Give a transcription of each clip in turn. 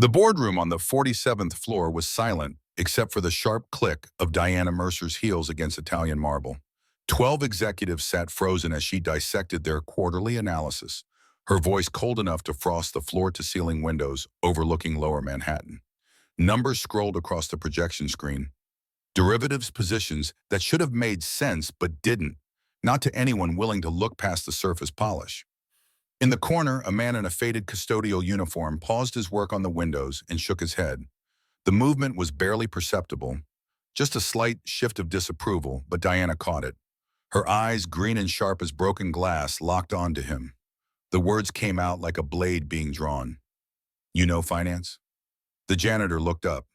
The boardroom on the 47th floor was silent, except for the sharp click of Diana Mercer's heels against Italian marble. 12 executives sat frozen as she dissected their quarterly analysis, her voice cold enough to frost the floor-to-ceiling windows overlooking Lower Manhattan. Numbers scrolled across the projection screen. Derivatives positions that should have made sense but didn't, not to anyone willing to look past the surface polish. In the corner, a man in a faded custodial uniform paused his work on the windows and shook his head. The movement was barely perceptible, just a slight shift of disapproval, but Diana caught it. Her eyes, green and sharp as broken glass, locked onto him. The words came out like a blade being drawn. "You know finance?" The janitor looked up.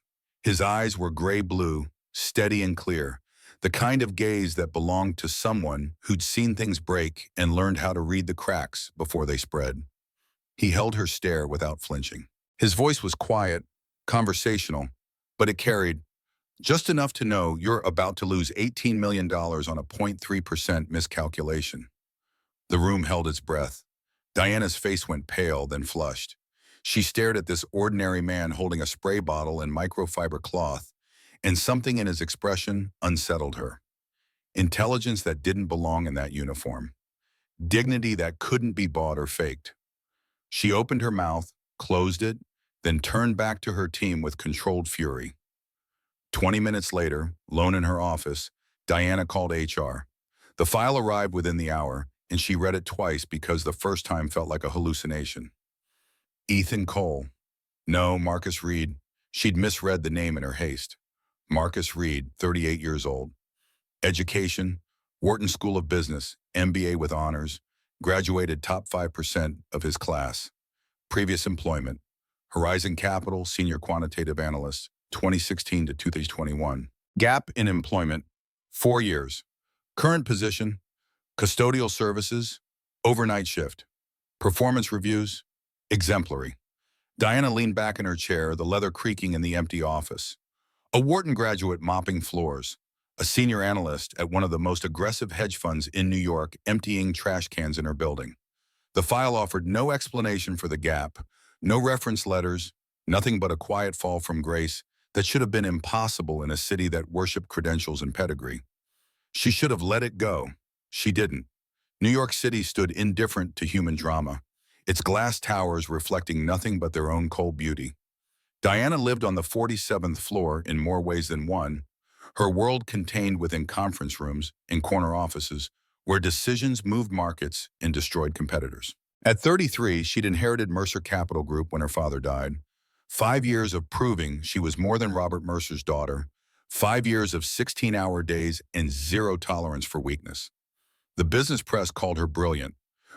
His eyes were gray-blue, steady and clear, the kind of gaze that belonged to someone who'd seen things break and learned how to read the cracks before they spread. He held her stare without flinching. His voice was quiet, conversational, but it carried just enough to know you're about to lose $18 million on a 0.3% miscalculation. The room held its breath. Diana's face went pale, then flushed. She stared at this ordinary man holding a spray bottle and microfiber cloth, and something in his expression unsettled her. Intelligence that didn't belong in that uniform. Dignity that couldn't be bought or faked. She opened her mouth, closed it, then turned back to her team with controlled fury. 20 minutes later, alone in her office, Diana called HR. The file arrived within the hour, and she read it twice because the first time felt like a hallucination. Ethan Cole. No, Marcus Reed. She'd misread the name in her haste. Marcus Reed, 38 years old. Education, Wharton School of Business, MBA with honors, graduated top 5% of his class. Previous employment, Horizon Capital, senior quantitative analyst, 2016 to 2021. Gap in employment, 4 years. Current position, custodial services, overnight shift. Performance reviews, exemplary. Diana leaned back in her chair, the leather creaking in the empty office. A Wharton graduate mopping floors, a senior analyst at one of the most aggressive hedge funds in New York emptying trash cans in her building. The file offered no explanation for the gap, no reference letters, nothing but a quiet fall from grace that should have been impossible in a city that worshipped credentials and pedigree. She should have let it go. She didn't. New York City stood indifferent to human drama, its glass towers reflecting nothing but their own cold beauty. Diana lived on the 47th floor in more ways than one, her world contained within conference rooms and corner offices where decisions moved markets and destroyed competitors. At 33, she'd inherited Mercer Capital Group when her father died. 5 years of proving she was more than Robert Mercer's daughter, 5 years of 16-hour days and zero tolerance for weakness. The business press called her brilliant.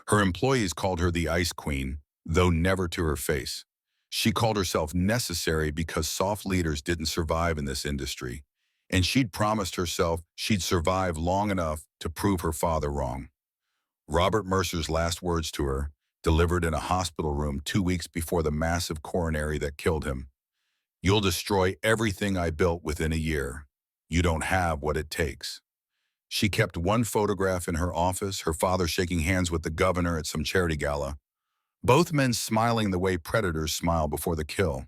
Her employees called her the Ice Queen, though never to her face. She called herself necessary because soft leaders didn't survive in this industry, and she'd promised herself she'd survive long enough to prove her father wrong. Robert Mercer's last words to her, delivered in a hospital room 2 weeks before the massive coronary that killed him: "You'll destroy everything I built within a year. You don't have what it takes." She kept one photograph in her office, her father shaking hands with the governor at some charity gala, both men smiling the way predators smile before the kill.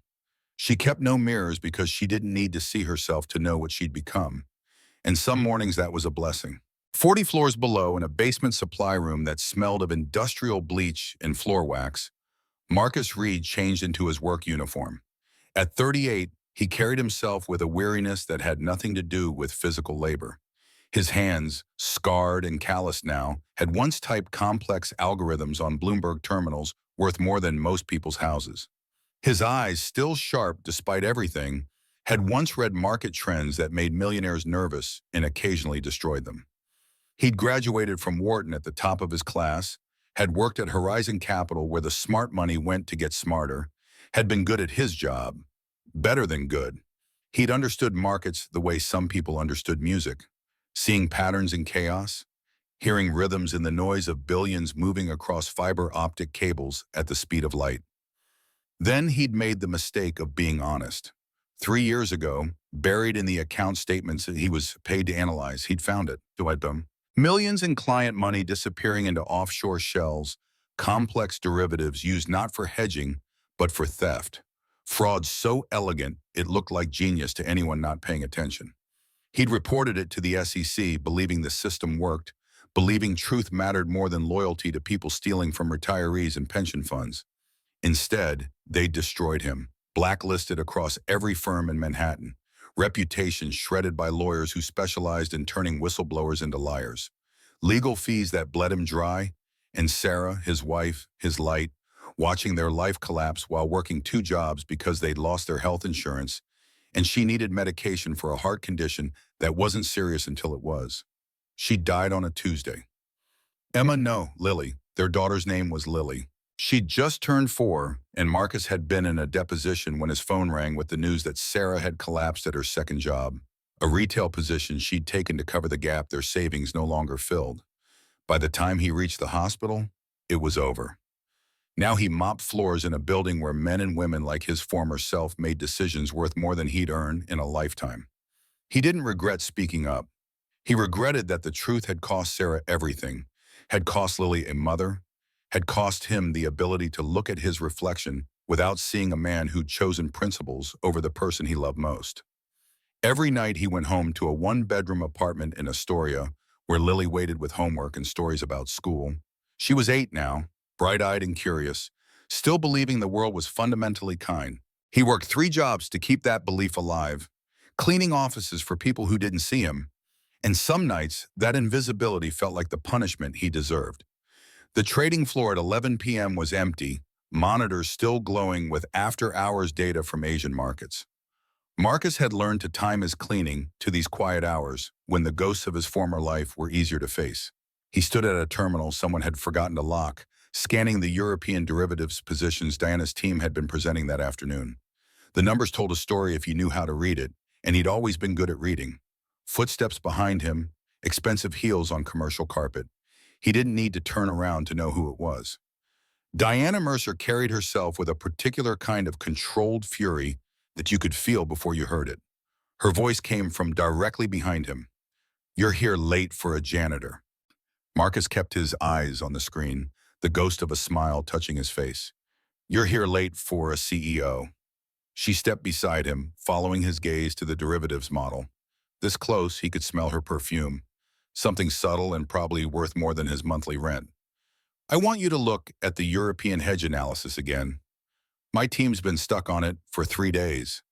She kept no mirrors because she didn't need to see herself to know what she'd become. And some mornings that was a blessing. 40 floors below, in a basement supply room that smelled of industrial bleach and floor wax, Marcus Reed changed into his work uniform. At 38, he carried himself with a weariness that had nothing to do with physical labor. His hands, scarred and calloused now, had once typed complex algorithms on Bloomberg terminals worth more than most people's houses. His eyes, still sharp despite everything, had once read market trends that made millionaires nervous and occasionally destroyed them. He'd graduated from Wharton at the top of his class, had worked at Horizon Capital where the smart money went to get smarter, had been good at his job, better than good. He'd understood markets the way some people understood music, seeing patterns in chaos, hearing rhythms in the noise of billions moving across fiber optic cables at the speed of light. Then he'd made the mistake of being honest. 3 years ago, buried in the account statements that he was paid to analyze, he'd found it. Millions in client money disappearing into offshore shells, complex derivatives used not for hedging, but for theft. Fraud so elegant it looked like genius to anyone not paying attention. He'd reported it to the SEC, believing the system worked, believing truth mattered more than loyalty to people stealing from retirees and pension funds. Instead, they destroyed him, blacklisted across every firm in Manhattan, reputation shredded by lawyers who specialized in turning whistleblowers into liars, legal fees that bled him dry, and Sarah, his wife, his light, watching their life collapse while working two jobs because they'd lost their health insurance, and she needed medication for a heart condition that wasn't serious until it was. She died on a Tuesday. Emma, no, Lily. Their daughter's name was Lily. She'd just turned 4, and Marcus had been in a deposition when his phone rang with the news that Sarah had collapsed at her second job, a retail position she'd taken to cover the gap their savings no longer filled. By the time he reached the hospital, it was over. Now he mopped floors in a building where men and women like his former self made decisions worth more than he'd earn in a lifetime. He didn't regret speaking up. He regretted that the truth had cost Sarah everything, had cost Lily a mother, had cost him the ability to look at his reflection without seeing a man who'd chosen principles over the person he loved most. Every night he went home to a one-bedroom apartment in Astoria where Lily waited with homework and stories about school. She was 8 now, bright-eyed and curious, still believing the world was fundamentally kind. He worked 3 jobs to keep that belief alive, cleaning offices for people who didn't see him, and some nights that invisibility felt like the punishment he deserved. The trading floor at 11 p.m. was empty, monitors still glowing with after-hours data from Asian markets. Marcus had learned to time his cleaning to these quiet hours when the ghosts of his former life were easier to face. He stood at a terminal someone had forgotten to lock, scanning the European derivatives positions Diana's team had been presenting that afternoon. The numbers told a story if you knew how to read it, and he'd always been good at reading. Footsteps behind him, expensive heels on commercial carpet. He didn't need to turn around to know who it was. Diana Mercer carried herself with a particular kind of controlled fury that you could feel before you heard it. Her voice came from directly behind him. "You're here late for a janitor." Marcus kept his eyes on the screen, the ghost of a smile touching his face. "You're here late for a CEO." She stepped beside him, following his gaze to the derivatives model. This close, he could smell her perfume, something subtle and probably worth more than his monthly rent. "I want you to look at the European hedge analysis again. My team's been stuck on it for 3 days.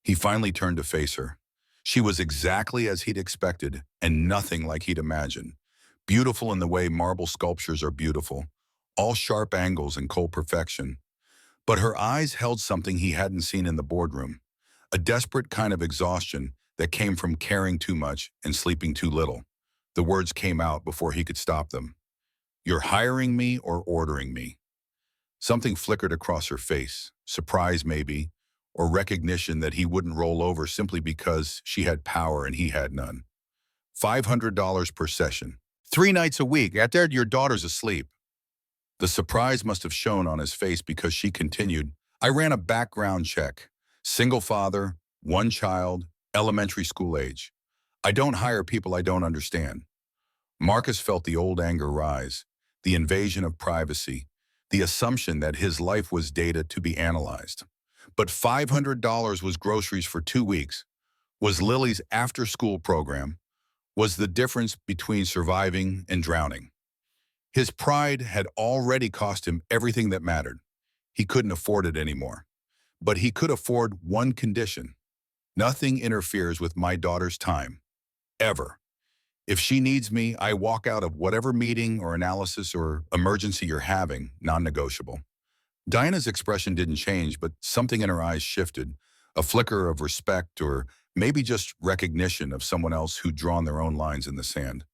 He finally turned to face her. She was exactly as he'd expected and nothing like he'd imagined. Beautiful in the way marble sculptures are beautiful, all sharp angles and cold perfection. But her eyes held something he hadn't seen in the boardroom, a desperate kind of exhaustion that came from caring too much and sleeping too little. The words came out before he could stop them. "You're hiring me or ordering me?" Something flickered across her face, surprise maybe, or recognition that he wouldn't roll over simply because she had power and he had none. $500 per session. 3 nights a week, after your daughter's asleep. The surprise must have shown on his face because she continued, "I ran a background check. Single father, 1 child, elementary school age. I don't hire people I don't understand." Marcus felt the old anger rise, the invasion of privacy, the assumption that his life was data to be analyzed. But $500 was groceries for 2 weeks, was Lily's after-school program, was the difference between surviving and drowning. His pride had already cost him everything that mattered. He couldn't afford it anymore. But he could afford one condition. Nothing interferes with my daughter's time. Ever. If she needs me, I walk out of whatever meeting or analysis or emergency you're having, non-negotiable. Diana's expression didn't change, but something in her eyes shifted, a flicker of respect or maybe just recognition of someone else who'd drawn their own lines in the sand.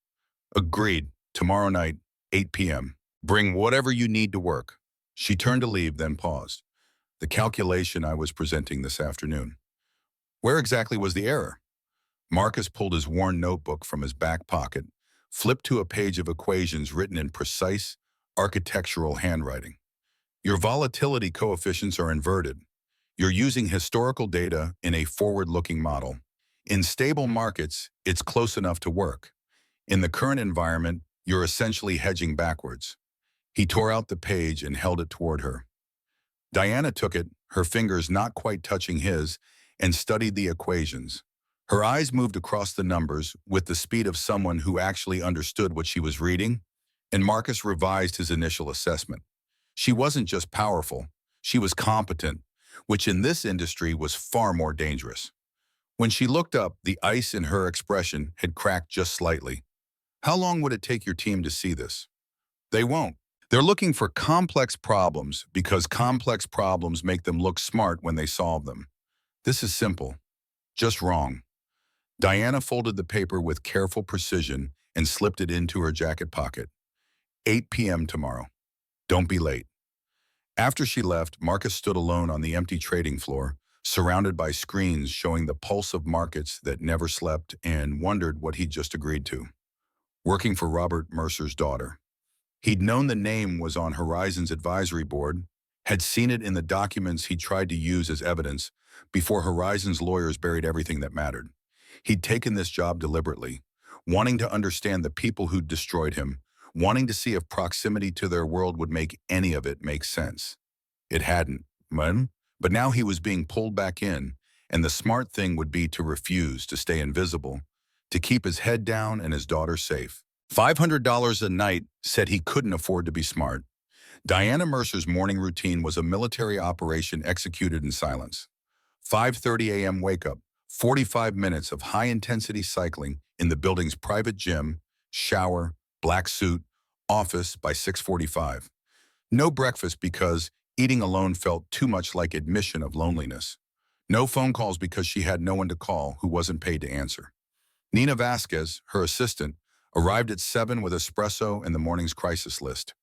"Agreed. Tomorrow night, 8 p.m. Bring whatever you need to work." She turned to leave, then paused. "The calculation I was presenting this afternoon." Where exactly was the error? Marcus pulled his worn notebook from his back pocket, flipped to a page of equations written in precise, architectural handwriting. "Your volatility coefficients are inverted. You're using historical data in a forward-looking model. In stable markets, it's close enough to work. In the current environment, you're essentially hedging backwards." He tore out the page and held it toward her. Diana took it, her fingers not quite touching his, and studied the equations. Her eyes moved across the numbers with the speed of someone who actually understood what she was reading, and Marcus revised his initial assessment. She wasn't just powerful, she was competent, which in this industry was far more dangerous. When she looked up, the ice in her expression had cracked just slightly. How long would it take your team to see this? They won't. They're looking for complex problems because complex problems make them look smart when they solve them. This is simple, just wrong. Diana folded the paper with careful precision and slipped it into her jacket pocket. 8 p.m. tomorrow. Don't be late. After she left, Marcus stood alone on the empty trading floor, surrounded by screens showing the pulse of markets that never slept, and wondered what he'd just agreed to. Working for Robert Mercer's daughter. He'd known the name was on Horizon's advisory board, had seen it in the documents he tried to use as evidence before Horizon's lawyers buried everything that mattered. He'd taken this job deliberately, wanting to understand the people who'd destroyed him, wanting to see if proximity to their world would make any of it make sense. It hadn't, but now he was being pulled back in, and the smart thing would be to refuse, to stay invisible, to keep his head down and his daughter safe. $500 a night said he couldn't afford to be smart. Diana Mercer's morning routine was a military operation executed in silence. 5:30 a.m. wake-up, 45 minutes of high-intensity cycling in the building's private gym, shower, black suit, office by 6:45. No breakfast because eating alone felt too much like admission of loneliness. No phone calls because she had no one to call who wasn't paid to answer. Nina Vasquez, her assistant, arrived at 7 with espresso and the morning's crisis list.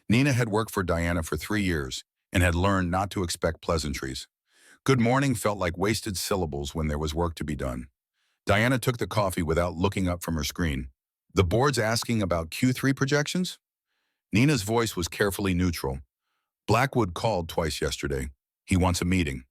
Nina had worked for Diana for 3 years and had learned not to expect pleasantries. Good morning felt like wasted syllables when there was work to be done. Diana took the coffee without looking up from her screen. The board's asking about Q3 projections? Nina's voice was carefully neutral. Blackwood called twice yesterday. He wants a meeting.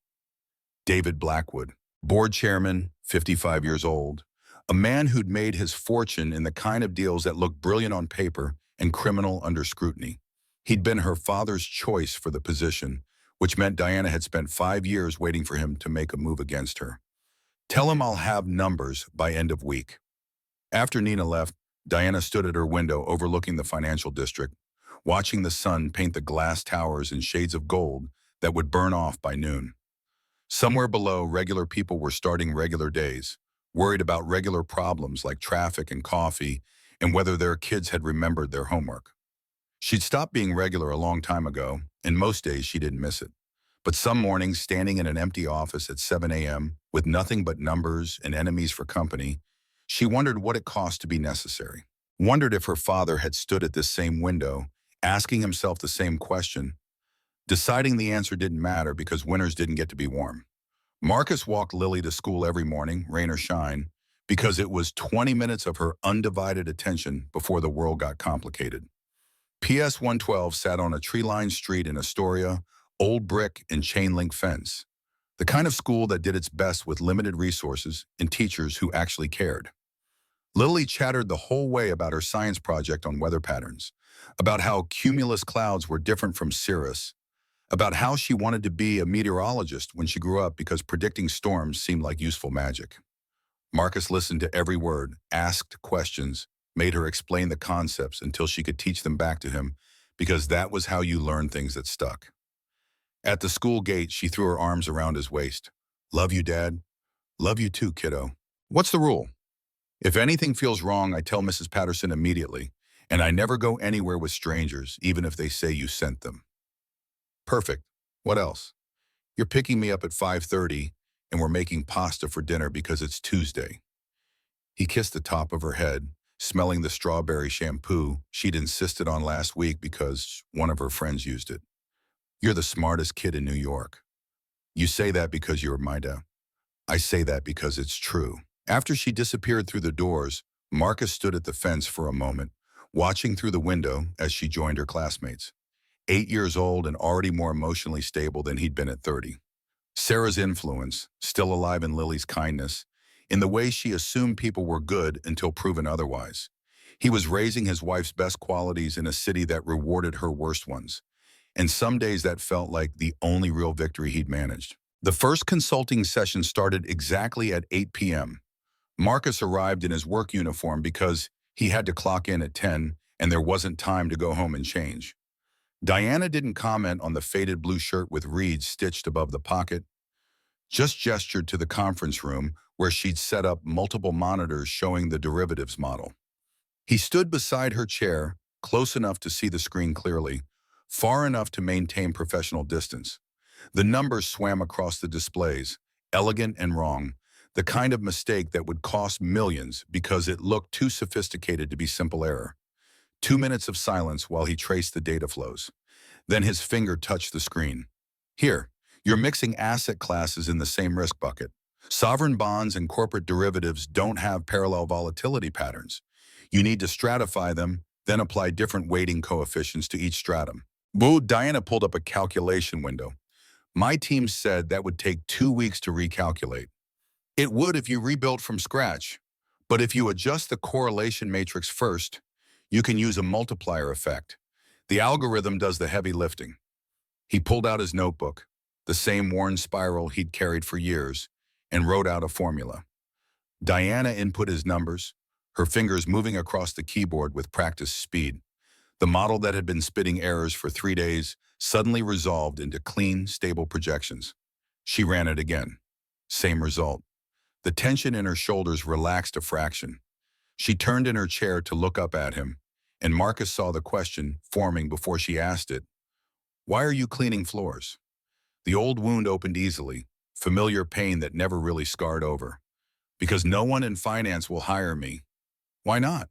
David Blackwood, board chairman, 55 years old, a man who'd made his fortune in the kind of deals that looked brilliant on paper and criminal under scrutiny. He'd been her father's choice for the position, which meant Diana had spent 5 years waiting for him to make a move against her. Tell him I'll have numbers by end of week. After Nina left, Diana stood at her window overlooking the financial district, watching the sun paint the glass towers in shades of gold that would burn off by noon. Somewhere below, regular people were starting regular days, worried about regular problems like traffic and coffee and whether their kids had remembered their homework. She'd stopped being regular a long time ago, and most days she didn't miss it. But some mornings, standing in an empty office at 7 a.m. with nothing but numbers and enemies for company, she wondered what it cost to be necessary. Wondered if her father had stood at this same window, asking himself the same question, deciding the answer didn't matter because winters didn't get to be warm. Marcus walked Lily to school every morning, rain or shine, because it was 20 minutes of her undivided attention before the world got complicated. PS 112 sat on a tree-lined street in Astoria, old brick and chain-link fence. The kind of school that did its best with limited resources and teachers who actually cared. Lily chattered the whole way about her science project on weather patterns, about how cumulus clouds were different from cirrus, about how she wanted to be a meteorologist when she grew up because predicting storms seemed like useful magic. Marcus listened to every word, asked questions, made her explain the concepts until she could teach them back to him, because that was how you learn things that stuck. At the school gate, she threw her arms around his waist. Love you, Dad. Love you too, kiddo. What's the rule? If anything feels wrong, I tell Mrs. Patterson immediately, and I never go anywhere with strangers, even if they say you sent them. Perfect. What else? You're picking me up at 5:30, and we're making pasta for dinner because it's Tuesday. He kissed the top of her head, smelling the strawberry shampoo she'd insisted on last week because one of her friends used it. You're the smartest kid in New York. You say that because you're my dad. I say that because it's true. After she disappeared through the doors, Marcus stood at the fence for a moment, watching through the window as she joined her classmates. 8 years old and already more emotionally stable than he'd been at 30. Sarah's influence, still alive in Lily's kindness, in the way she assumed people were good until proven otherwise. He was raising his wife's best qualities in a city that rewarded her worst ones. and some days that felt like the only real victory he'd managed. The first consulting session started exactly at 8 p.m. Marcus arrived in his work uniform because he had to clock in at 10 and there wasn't time to go home and change. Diana didn't comment on the faded blue shirt with reeds stitched above the pocket, just gestured to the conference room where she'd set up multiple monitors showing the derivatives model. He stood beside her chair, close enough to see the screen clearly, far enough to maintain professional distance. The numbers swam across the displays, elegant and wrong, the kind of mistake that would cost millions because it looked too sophisticated to be simple error. 2 minutes of silence while he traced the data flows. Then his finger touched the screen. Here, you're mixing asset classes in the same risk bucket. Sovereign bonds and corporate derivatives don't have parallel volatility patterns. You need to stratify them, then apply different weighting coefficients to each stratum. Boo, Diana pulled up a calculation window. My team said that would take 2 weeks to recalculate. It would if you rebuilt from scratch. But if you adjust the correlation matrix first, you can use a multiplier effect. The algorithm does the heavy lifting. He pulled out his notebook, the same worn spiral he'd carried for years, and wrote out a formula. Diana input his numbers, her fingers moving across the keyboard with practiced speed. The model that had been spitting errors for 3 days suddenly resolved into clean, stable projections. She ran it again. Same result. The tension in her shoulders relaxed a fraction. She turned in her chair to look up at him, and Marcus saw the question forming before she asked it. Why are you cleaning floors? The old wound opened easily, familiar pain that never really scarred over. Because no one in finance will hire me. Why not?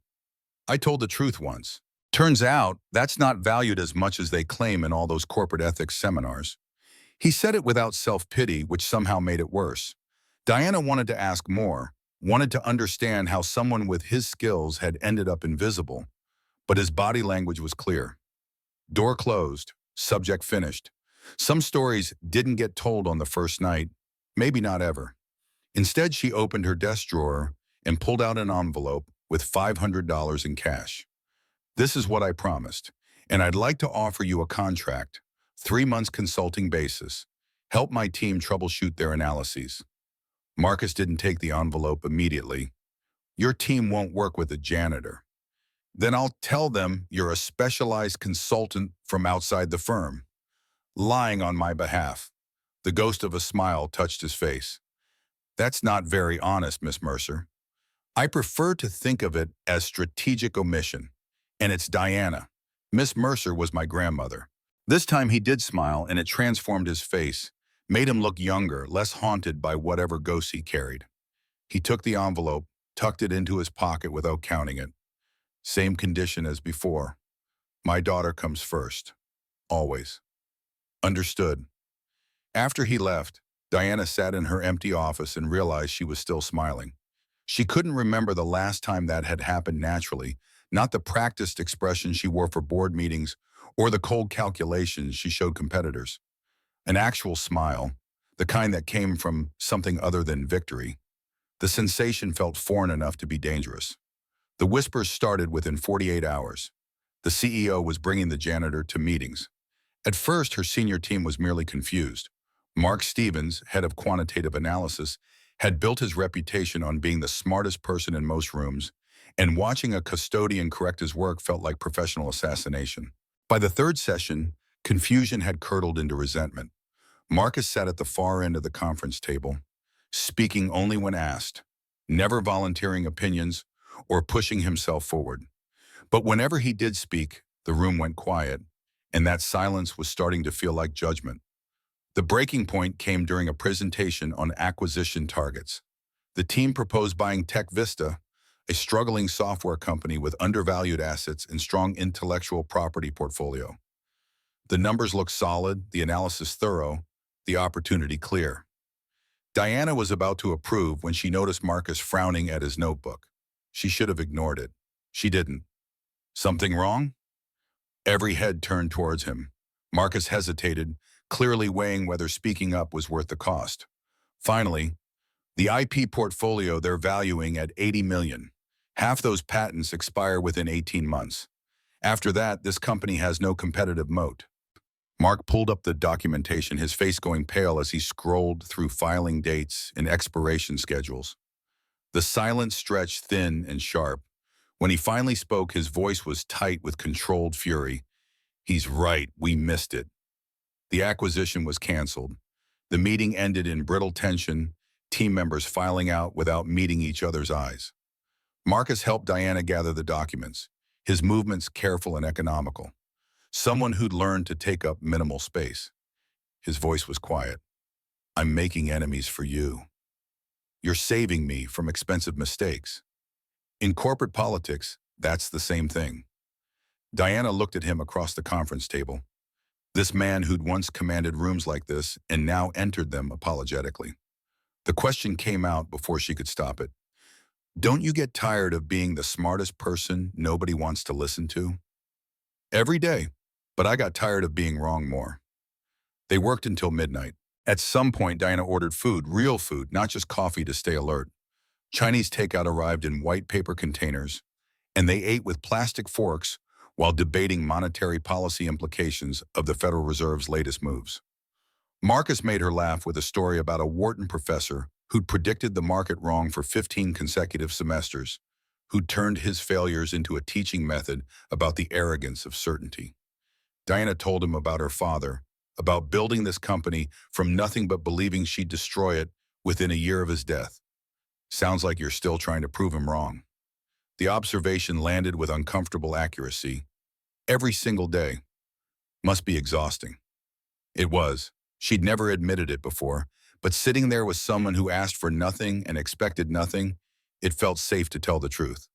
I told the truth once. Turns out, that's not valued as much as they claim in all those corporate ethics seminars. He said it without self-pity, which somehow made it worse. Diana wanted to ask more, wanted to understand how someone with his skills had ended up invisible, but his body language was clear. Door closed, subject finished. Some stories didn't get told on the first night, maybe not ever. Instead, she opened her desk drawer and pulled out an envelope with $500 in cash. This is what I promised, and I'd like to offer you a contract, 3 months consulting basis. Help my team troubleshoot their analyses. Marcus didn't take the envelope immediately. Your team won't work with a janitor. Then I'll tell them you're a specialized consultant from outside the firm, lying on my behalf. The ghost of a smile touched his face. That's not very honest, Miss Mercer. I prefer to think of it as strategic omission. And it's Diana. Miss Mercer was my grandmother. This time he did smile, and it transformed his face, made him look younger, less haunted by whatever ghosts he carried. He took the envelope, tucked it into his pocket without counting it. Same condition as before. My daughter comes first. Always. Understood. After he left, Diana sat in her empty office and realized she was still smiling. She couldn't remember the last time that had happened naturally, not the practiced expression she wore for board meetings or the cold calculations she showed competitors. An actual smile, the kind that came from something other than victory. The sensation felt foreign enough to be dangerous. The whispers started within 48 hours. The CEO was bringing the janitor to meetings. At first, her senior team was merely confused. Mark Stevens, head of quantitative analysis, had built his reputation on being the smartest person in most rooms, and watching a custodian correct his work felt like professional assassination. By the third session, confusion had curdled into resentment. Marcus sat at the far end of the conference table, speaking only when asked, never volunteering opinions or pushing himself forward. But whenever he did speak, the room went quiet, and that silence was starting to feel like judgment. The breaking point came during a presentation on acquisition targets. The team proposed buying Tech Vista, a struggling software company with undervalued assets and strong intellectual property portfolio. The numbers looked solid, the analysis thorough, the opportunity clear. Diana was about to approve when she noticed Marcus frowning at his notebook. She should have ignored it. She didn't. Something wrong? Every head turned towards him. Marcus hesitated, clearly weighing whether speaking up was worth the cost. Finally, the IP portfolio they're valuing at $80 million. Half those patents expire within 18 months. After that, this company has no competitive moat. Mark pulled up the documentation, his face going pale as he scrolled through filing dates and expiration schedules. The silence stretched thin and sharp. When he finally spoke, his voice was tight with controlled fury. "He's right, we missed it." The acquisition was canceled. The meeting ended in brittle tension, team members filing out without meeting each other's eyes. Marcus helped Diana gather the documents, his movements careful and economical. Someone who'd learned to take up minimal space. His voice was quiet. "I'm making enemies for you. You're saving me from expensive mistakes." In corporate politics, that's the same thing. Diana looked at him across the conference table. This man who'd once commanded rooms like this and now entered them apologetically. The question came out before she could stop it. "Don't you get tired of being the smartest person nobody wants to listen to?" "Every day, but I got tired of being wrong more." They worked until midnight. At some point, Diana ordered food, real food, not just coffee to stay alert. Chinese takeout arrived in white paper containers, and they ate with plastic forks while debating monetary policy implications of the Federal Reserve's latest moves. Marcus made her laugh with a story about a Wharton professor who'd predicted the market wrong for 15 consecutive semesters, who'd turned his failures into a teaching method about the arrogance of certainty. Diana told him about her father, about building this company from nothing but believing she'd destroy it within a year of his death. "Sounds like you're still trying to prove him wrong." The observation landed with uncomfortable accuracy. Every single day. Must be exhausting. It was. She'd never admitted it before, but sitting there with someone who asked for nothing and expected nothing, it felt safe to tell the truth.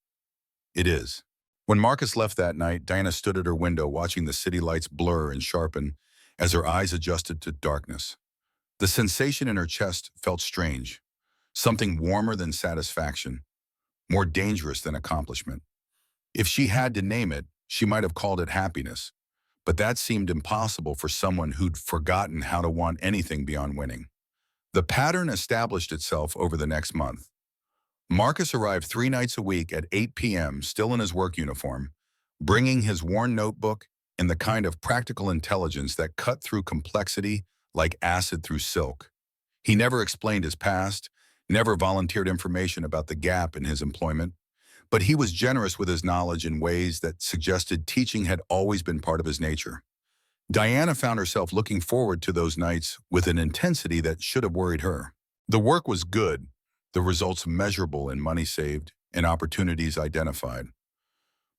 "It is." When Marcus left that night, Diana stood at her window watching the city lights blur and sharpen as her eyes adjusted to darkness. The sensation in her chest felt strange, something warmer than satisfaction, more dangerous than accomplishment. If she had to name it, she might have called it happiness, but that seemed impossible for someone who'd forgotten how to want anything beyond winning. The pattern established itself over the next month. Marcus arrived 3 nights a week at 8 p.m., still in his work uniform, bringing his worn notebook and the kind of practical intelligence that cut through complexity like acid through silk. He never explained his past, never volunteered information about the gap in his employment, but he was generous with his knowledge in ways that suggested teaching had always been part of his nature. Diana found herself looking forward to those nights with an intensity that should have worried her. The work was good, the results measurable in money saved and opportunities identified.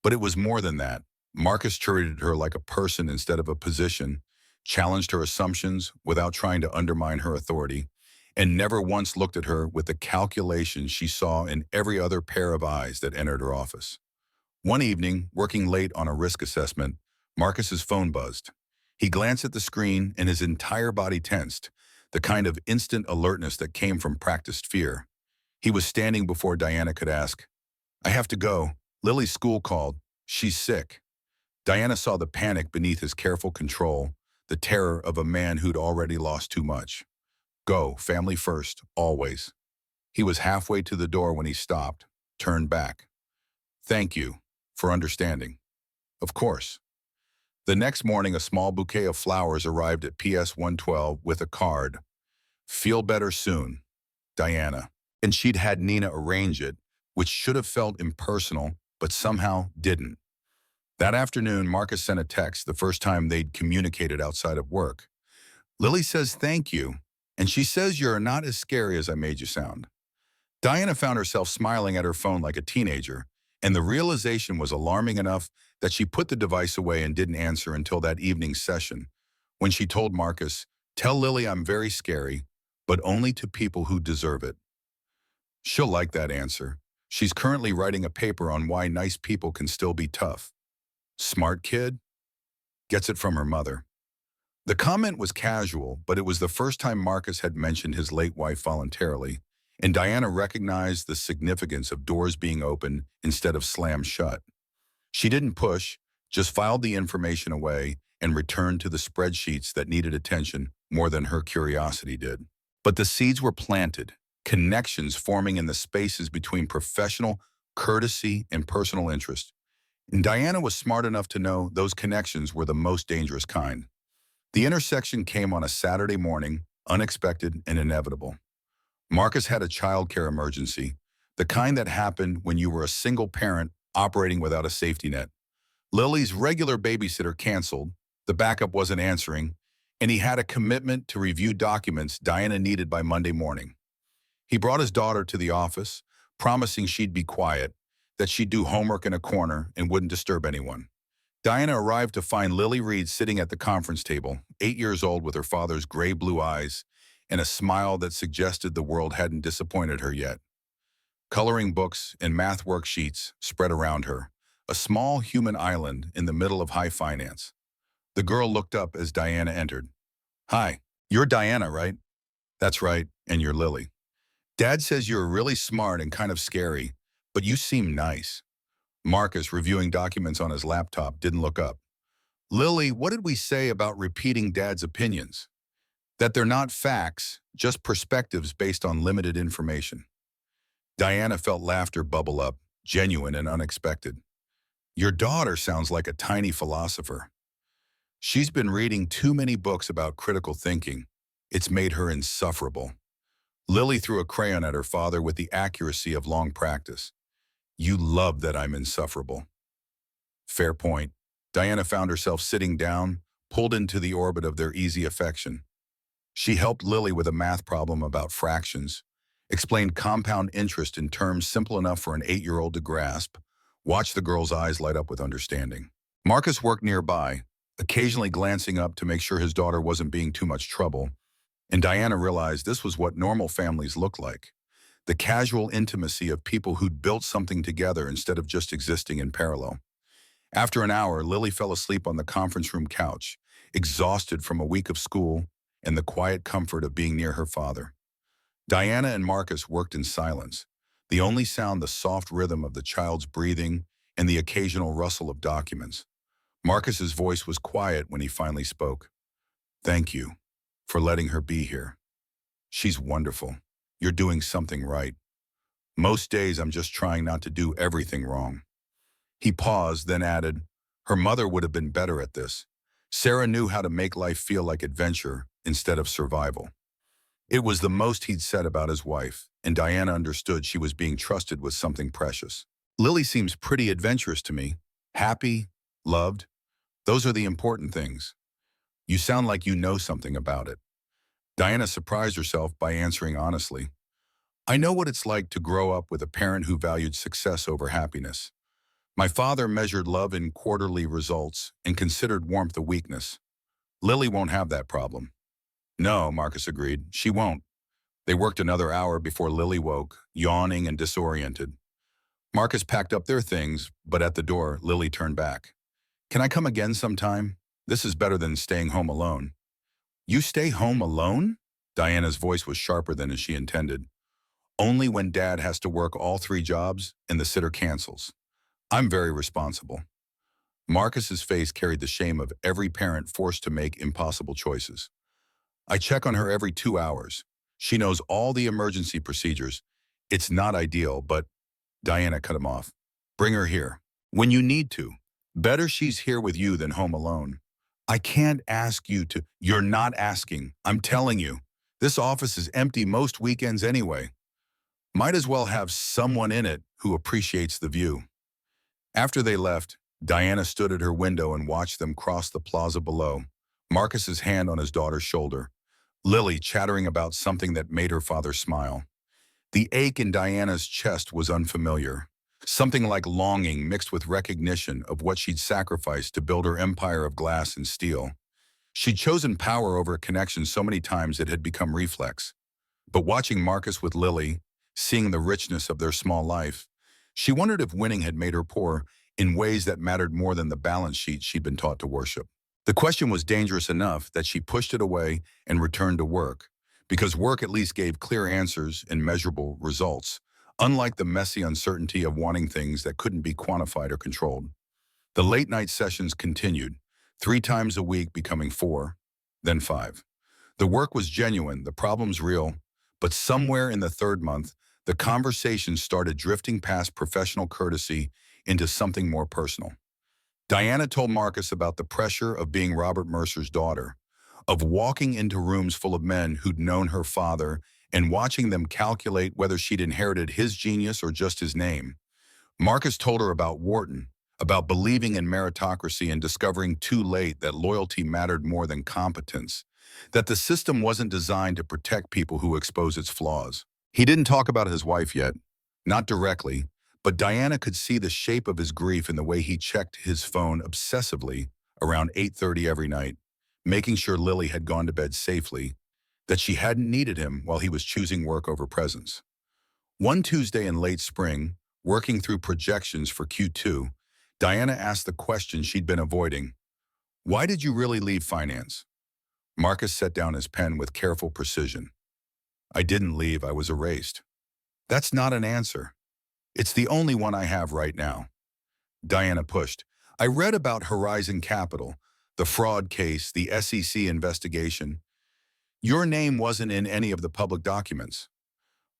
But it was more than that. Marcus treated her like a person instead of a position, challenged her assumptions without trying to undermine her authority, and never once looked at her with the calculation she saw in every other pair of eyes that entered her office. One evening, working late on a risk assessment, Marcus's phone buzzed. He glanced at the screen and his entire body tensed, the kind of instant alertness that came from practiced fear. He was standing before Diana could ask, "I have to go. Lily's school called. She's sick." Diana saw the panic beneath his careful control, the terror of a man who'd already lost too much. "Go, family first, always." He was halfway to the door when he stopped, turned back. "Thank you for understanding." "Of course." The next morning, a small bouquet of flowers arrived at PS 112 with a card. "Feel better soon, Diana." And she'd had Nina arrange it, which should have felt impersonal, but somehow didn't. That afternoon, Marcus sent a text, the first time they'd communicated outside of work. "Lily says thank you, and she says you're not as scary as I made you sound." Diana found herself smiling at her phone like a teenager, and the realization was alarming enough that she put the device away and didn't answer until that evening's session, when she told Marcus, "Tell Lily I'm very scary, but only to people who deserve it." She'll like that answer. She's currently writing a paper on why nice people can still be tough. Smart kid? Gets it from her mother. The comment was casual, but it was the first time Marcus had mentioned his late wife voluntarily, and Diana recognized the significance of doors being open instead of slammed shut. She didn't push, just filed the information away and returned to the spreadsheets that needed attention more than her curiosity did. But the seeds were planted, connections forming in the spaces between professional courtesy and personal interest. And Diana was smart enough to know those connections were the most dangerous kind. The intersection came on a Saturday morning, unexpected and inevitable. Marcus had a childcare emergency, the kind that happened when you were a single parent operating without a safety net. Lily's regular babysitter canceled, the backup wasn't answering, and he had a commitment to review documents Diana needed by Monday morning. He brought his daughter to the office, promising she'd be quiet, that she'd do homework in a corner and wouldn't disturb anyone. Diana arrived to find Lily Reed sitting at the conference table, 8 years old with her father's gray-blue eyes and a smile that suggested the world hadn't disappointed her yet. Coloring books and math worksheets spread around her, a small human island in the middle of high finance. The girl looked up as Diana entered. "Hi, you're Diana, right?" "That's right, and you're Lily. Dad says you're really smart and kind of scary, but you seem nice." Marcus, reviewing documents on his laptop, didn't look up. "Lily, what did we say about repeating Dad's opinions? That they're not facts, just perspectives based on limited information." Diana felt laughter bubble up, genuine and unexpected. "Your daughter sounds like a tiny philosopher. She's been reading too many books about critical thinking. It's made her insufferable." Lily threw a crayon at her father with the accuracy of long practice. "You love that I'm insufferable." Fair point. Diana found herself sitting down, pulled into the orbit of their easy affection. She helped Lily with a math problem about fractions, explained compound interest in terms simple enough for an 8-year-old to grasp, watched the girl's eyes light up with understanding. Marcus worked nearby, occasionally glancing up to make sure his daughter wasn't being too much trouble, and Diana realized this was what normal families look like. The casual intimacy of people who'd built something together instead of just existing in parallel. After an hour, Lily fell asleep on the conference room couch, exhausted from a week of school and the quiet comfort of being near her father. Diana and Marcus worked in silence, the only sound the soft rhythm of the child's breathing and the occasional rustle of documents. Marcus's voice was quiet when he finally spoke. "Thank you for letting her be here. She's wonderful. You're doing something right. Most days I'm just trying not to do everything wrong." He paused, then added, "Her mother would have been better at this. Sarah knew how to make life feel like adventure instead of survival." It was the most he'd said about his wife, and Diana understood she was being trusted with something precious. "Lily seems pretty adventurous to me. Happy, loved. Those are the important things. You sound like you know something about it." Diana surprised herself by answering honestly, "I know what it's like to grow up with a parent who valued success over happiness. My father measured love in quarterly results and considered warmth a weakness. Lily won't have that problem." "No," Marcus agreed, "she won't." They worked another hour before Lily woke, yawning and disoriented. Marcus packed up their things, but at the door, Lily turned back. "Can I come again sometime? This is better than staying home alone." "You stay home alone?" Diana's voice was sharper than she intended. "Only when Dad has to work all 3 jobs and the sitter cancels. I'm very responsible." Marcus's face carried the shame of every parent forced to make impossible choices. "I check on her every 2 hours. She knows all the emergency procedures. It's not ideal, but—" Diana cut him off. "Bring her here. When you need to. Better she's here with you than home alone." "I can't ask you to—" "You're not asking. I'm telling you. This office is empty most weekends anyway. Might as well have someone in it who appreciates the view." After they left, Diana stood at her window and watched them cross the plaza below, Marcus's hand on his daughter's shoulder, Lily chattering about something that made her father smile. The ache in Diana's chest was unfamiliar, something like longing mixed with recognition of what she'd sacrificed to build her empire of glass and steel. She'd chosen power over connection so many times it had become reflex. But watching Marcus with Lily, seeing the richness of their small life, she wondered if winning had made her poor in ways that mattered more than the balance sheet she'd been taught to worship. The question was dangerous enough that she pushed it away and returned to work, because work at least gave clear answers and measurable results, unlike the messy uncertainty of wanting things that couldn't be quantified or controlled. The late-night sessions continued, 3 times a week becoming 4, then 5. The work was genuine, the problems real, but somewhere in the 3rd month, the conversation started drifting past professional courtesy into something more personal. Diana told Marcus about the pressure of being Robert Mercer's daughter, of walking into rooms full of men who'd known her father and watching them calculate whether she'd inherited his genius or just his name. Marcus told her about Wharton, about believing in meritocracy and discovering too late that loyalty mattered more than competence, that the system wasn't designed to protect people who expose its flaws. He didn't talk about his wife yet, not directly, but Diana could see the shape of his grief in the way he checked his phone obsessively around 8:30 every night, making sure Lily had gone to bed safely, that she hadn't needed him while he was choosing work over presents. One Tuesday in late spring, working through projections for Q2, Diana asked the question she'd been avoiding. Why did you really leave finance? Marcus set down his pen with careful precision. I didn't leave, I was erased. That's not an answer. It's the only one I have right now. Diana pushed. I read about Horizon Capital, the fraud case, the SEC investigation. Your name wasn't in any of the public documents.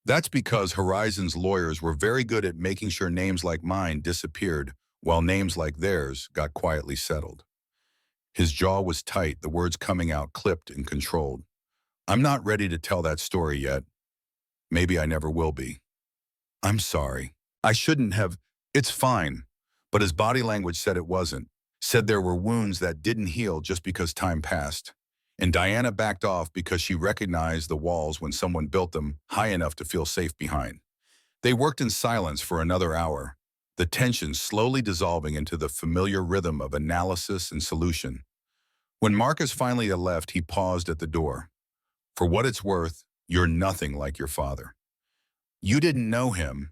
That's because Horizon's lawyers were very good at making sure names like mine disappeared while names like theirs got quietly settled. His jaw was tight, the words coming out clipped and controlled. I'm not ready to tell that story yet. Maybe I never will be. I'm sorry. I shouldn't have. It's fine. But his body language said it wasn't, said there were wounds that didn't heal just because time passed. And Diana backed off because she recognized the walls when someone built them high enough to feel safe behind. They worked in silence for another hour, the tension slowly dissolving into the familiar rhythm of analysis and solution. When Marcus finally left, he paused at the door. For what it's worth, you're nothing like your father. You didn't know him.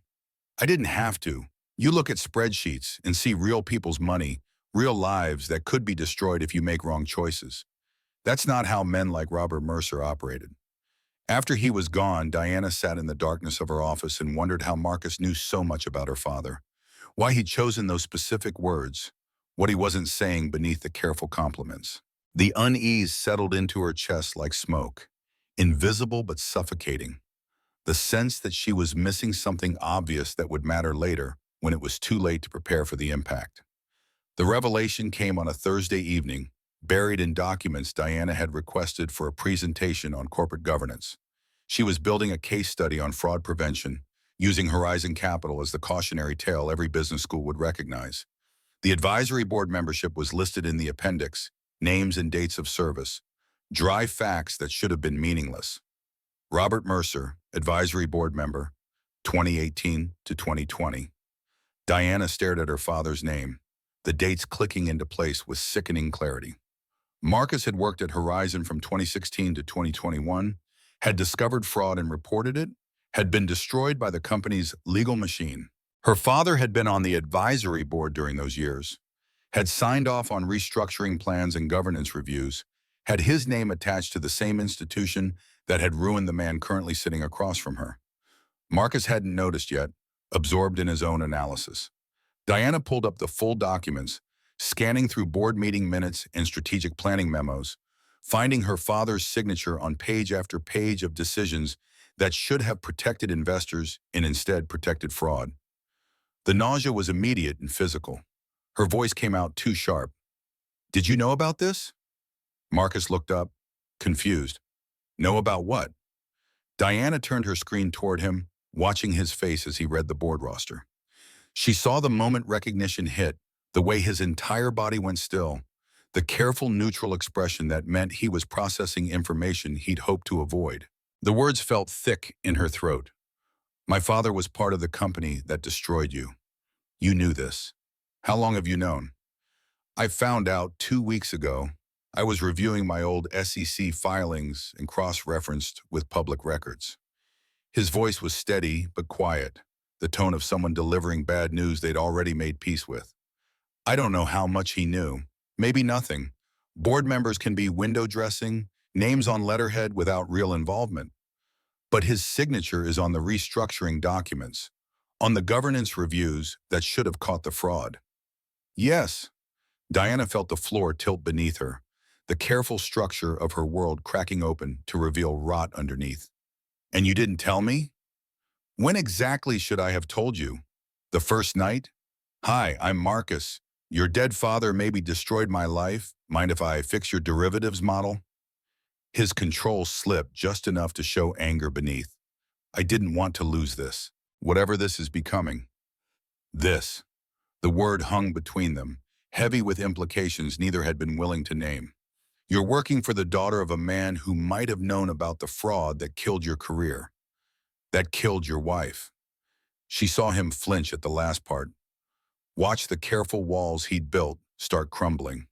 I didn't have to. You look at spreadsheets and see real people's money, real lives that could be destroyed if you make wrong choices. That's not how men like Robert Mercer operated. After he was gone, Diana sat in the darkness of her office and wondered how Marcus knew so much about her father, why he'd chosen those specific words, what he wasn't saying beneath the careful compliments. The unease settled into her chest like smoke, invisible but suffocating. The sense that she was missing something obvious that would matter later when it was too late to prepare for the impact. The revelation came on a Thursday evening, buried in documents Diana had requested for a presentation on corporate governance. She was building a case study on fraud prevention, using Horizon Capital as the cautionary tale every business school would recognize. The advisory board membership was listed in the appendix, names and dates of service, dry facts that should have been meaningless. Robert Mercer, advisory board member, 2018 to 2020. Diana stared at her father's name, the dates clicking into place with sickening clarity. Marcus had worked at Horizon from 2016 to 2021, had discovered fraud and reported it, had been destroyed by the company's legal machine. Her father had been on the advisory board during those years, had signed off on restructuring plans and governance reviews, had his name attached to the same institution that had ruined the man currently sitting across from her. Marcus hadn't noticed yet, absorbed in his own analysis. Diana pulled up the full documents, scanning through board meeting minutes and strategic planning memos, finding her father's signature on page after page of decisions that should have protected investors and instead protected fraud. The nausea was immediate and physical. Her voice came out too sharp. Did you know about this? Marcus looked up, confused. Know about what? Diana turned her screen toward him, watching his face as he read the board roster. She saw the moment recognition hit, the way his entire body went still, the careful neutral expression that meant he was processing information he'd hoped to avoid. The words felt thick in her throat. My father was part of the company that destroyed you. You knew this. How long have you known? I found out 2 weeks ago. I was reviewing my old SEC filings and cross-referenced with public records. His voice was steady but quiet, the tone of someone delivering bad news they'd already made peace with. I don't know how much he knew. Maybe nothing. Board members can be window dressing, names on letterhead without real involvement. But his signature is on the restructuring documents, on the governance reviews that should have caught the fraud. Yes. Diana felt the floor tilt beneath her, the careful structure of her world cracking open to reveal rot underneath. And you didn't tell me? When exactly should I have told you? The first night? Hi, I'm Marcus. Your dead father maybe destroyed my life. Mind if I fix your derivatives model? His control slipped just enough to show anger beneath. I didn't want to lose this. Whatever this is becoming. This. The word hung between them, heavy with implications neither had been willing to name. You're working for the daughter of a man who might have known about the fraud that killed your career, that killed your wife. She saw him flinch at the last part. Watch the careful walls he'd built start crumbling.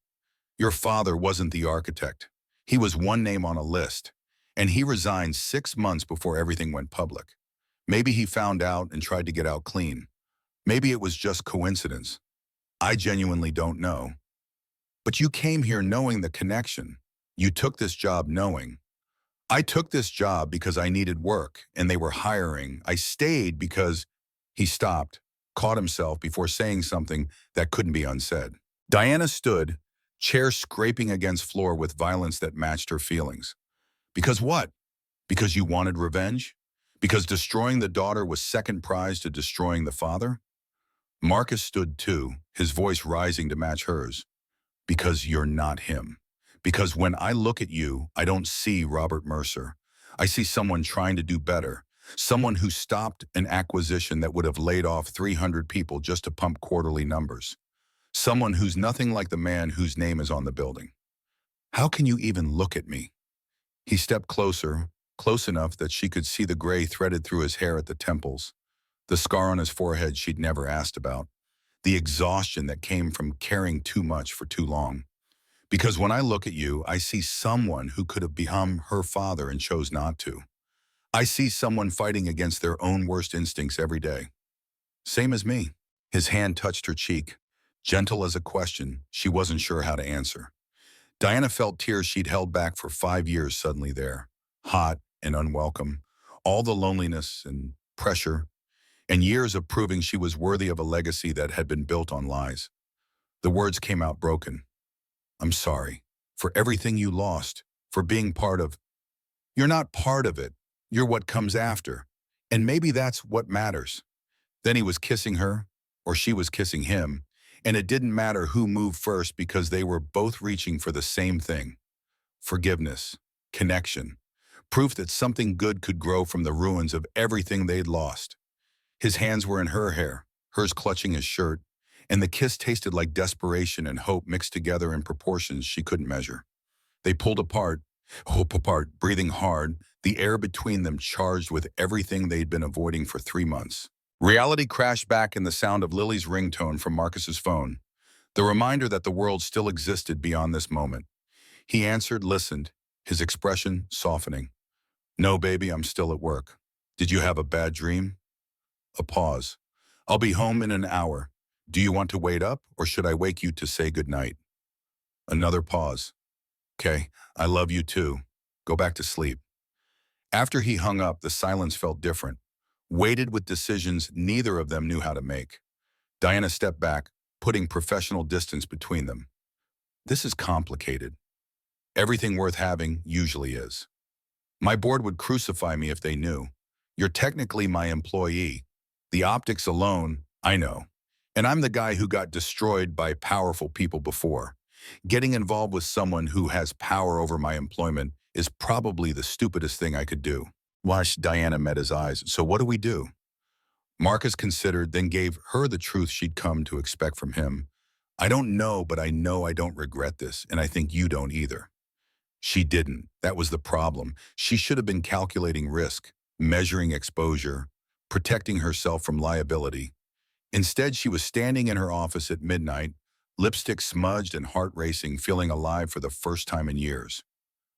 Your father wasn't the architect. He was one name on a list, and he resigned 6 months before everything went public. Maybe he found out and tried to get out clean. Maybe it was just coincidence. I genuinely don't know. But you came here knowing the connection. You took this job knowing. I took this job because I needed work, and they were hiring. I stayed because he stopped, caught himself before saying something that couldn't be unsaid. Diana stood, chair scraping against floor with violence that matched her feelings. Because what? Because you wanted revenge? Because destroying the daughter was second prize to destroying the father? Marcus stood too, his voice rising to match hers. Because you're not him. Because when I look at you, I don't see Robert Mercer. I see someone trying to do better. Someone who stopped an acquisition that would have laid off 300 people just to pump quarterly numbers. Someone who's nothing like the man whose name is on the building. How can you even look at me? He stepped closer, close enough that she could see the gray threaded through his hair at the temples, the scar on his forehead she'd never asked about, the exhaustion that came from caring too much for too long. Because when I look at you, I see someone who could have become her father and chose not to. I see someone fighting against their own worst instincts every day. Same as me. His hand touched her cheek, gentle as a question she wasn't sure how to answer. Diana felt tears she'd held back for 5 years suddenly there, hot and unwelcome, all the loneliness and pressure, and years of proving she was worthy of a legacy that had been built on lies. The words came out broken. I'm sorry for everything you lost, for being part of. You're not part of it. You're what comes after. And maybe that's what matters. Then he was kissing her, or she was kissing him, and it didn't matter who moved first because they were both reaching for the same thing. Forgiveness, connection, proof that something good could grow from the ruins of everything they'd lost. His hands were in her hair, hers clutching his shirt, and the kiss tasted like desperation and hope mixed together in proportions she couldn't measure. They pulled apart, breathing hard, the air between them charged with everything they'd been avoiding for 3 months. Reality crashed back in the sound of Lily's ringtone from Marcus's phone, the reminder that the world still existed beyond this moment. He answered, listened, his expression softening. No, baby, I'm still at work. Did you have a bad dream? A pause. I'll be home in an hour. Do you want to wait up, or should I wake you to say goodnight? Another pause. Okay, I love you too. Go back to sleep. After he hung up, the silence felt different, weighted with decisions neither of them knew how to make. Diana stepped back, putting professional distance between them. This is complicated. Everything worth having usually is. My board would crucify me if they knew. You're technically my employee. The optics alone, I know. And I'm the guy who got destroyed by powerful people before. Getting involved with someone who has power over my employment is probably the stupidest thing I could do. Diana met his eyes. So what do we do? Marcus considered, then gave her the truth she'd come to expect from him. I don't know, but I know I don't regret this, and I think you don't either. She didn't. That was the problem. She should have been calculating risk, measuring exposure, protecting herself from liability. Instead, she was standing in her office at midnight, lipstick smudged and heart racing, feeling alive for the first time in years.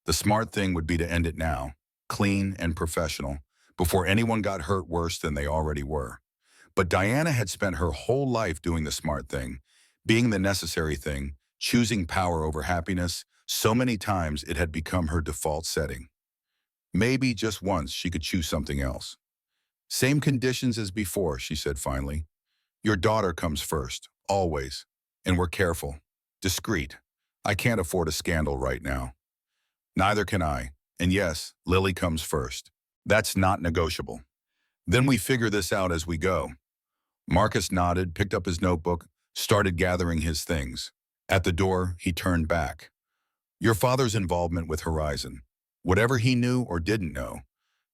The smart thing would be to end it now, clean and professional, before anyone got hurt worse than they already were. But Diana had spent her whole life doing the smart thing, being the necessary thing, choosing power over happiness. So many times it had become her default setting. Maybe just once she could choose something else. Same conditions as before, she said finally. Your daughter comes first, always. And we're careful, discreet. I can't afford a scandal right now. Neither can I. And yes, Lily comes first. That's not negotiable. Then we figure this out as we go. Marcus nodded, picked up his notebook, started gathering his things. At the door, he turned back. Your father's involvement with Horizon. Whatever he knew or didn't know,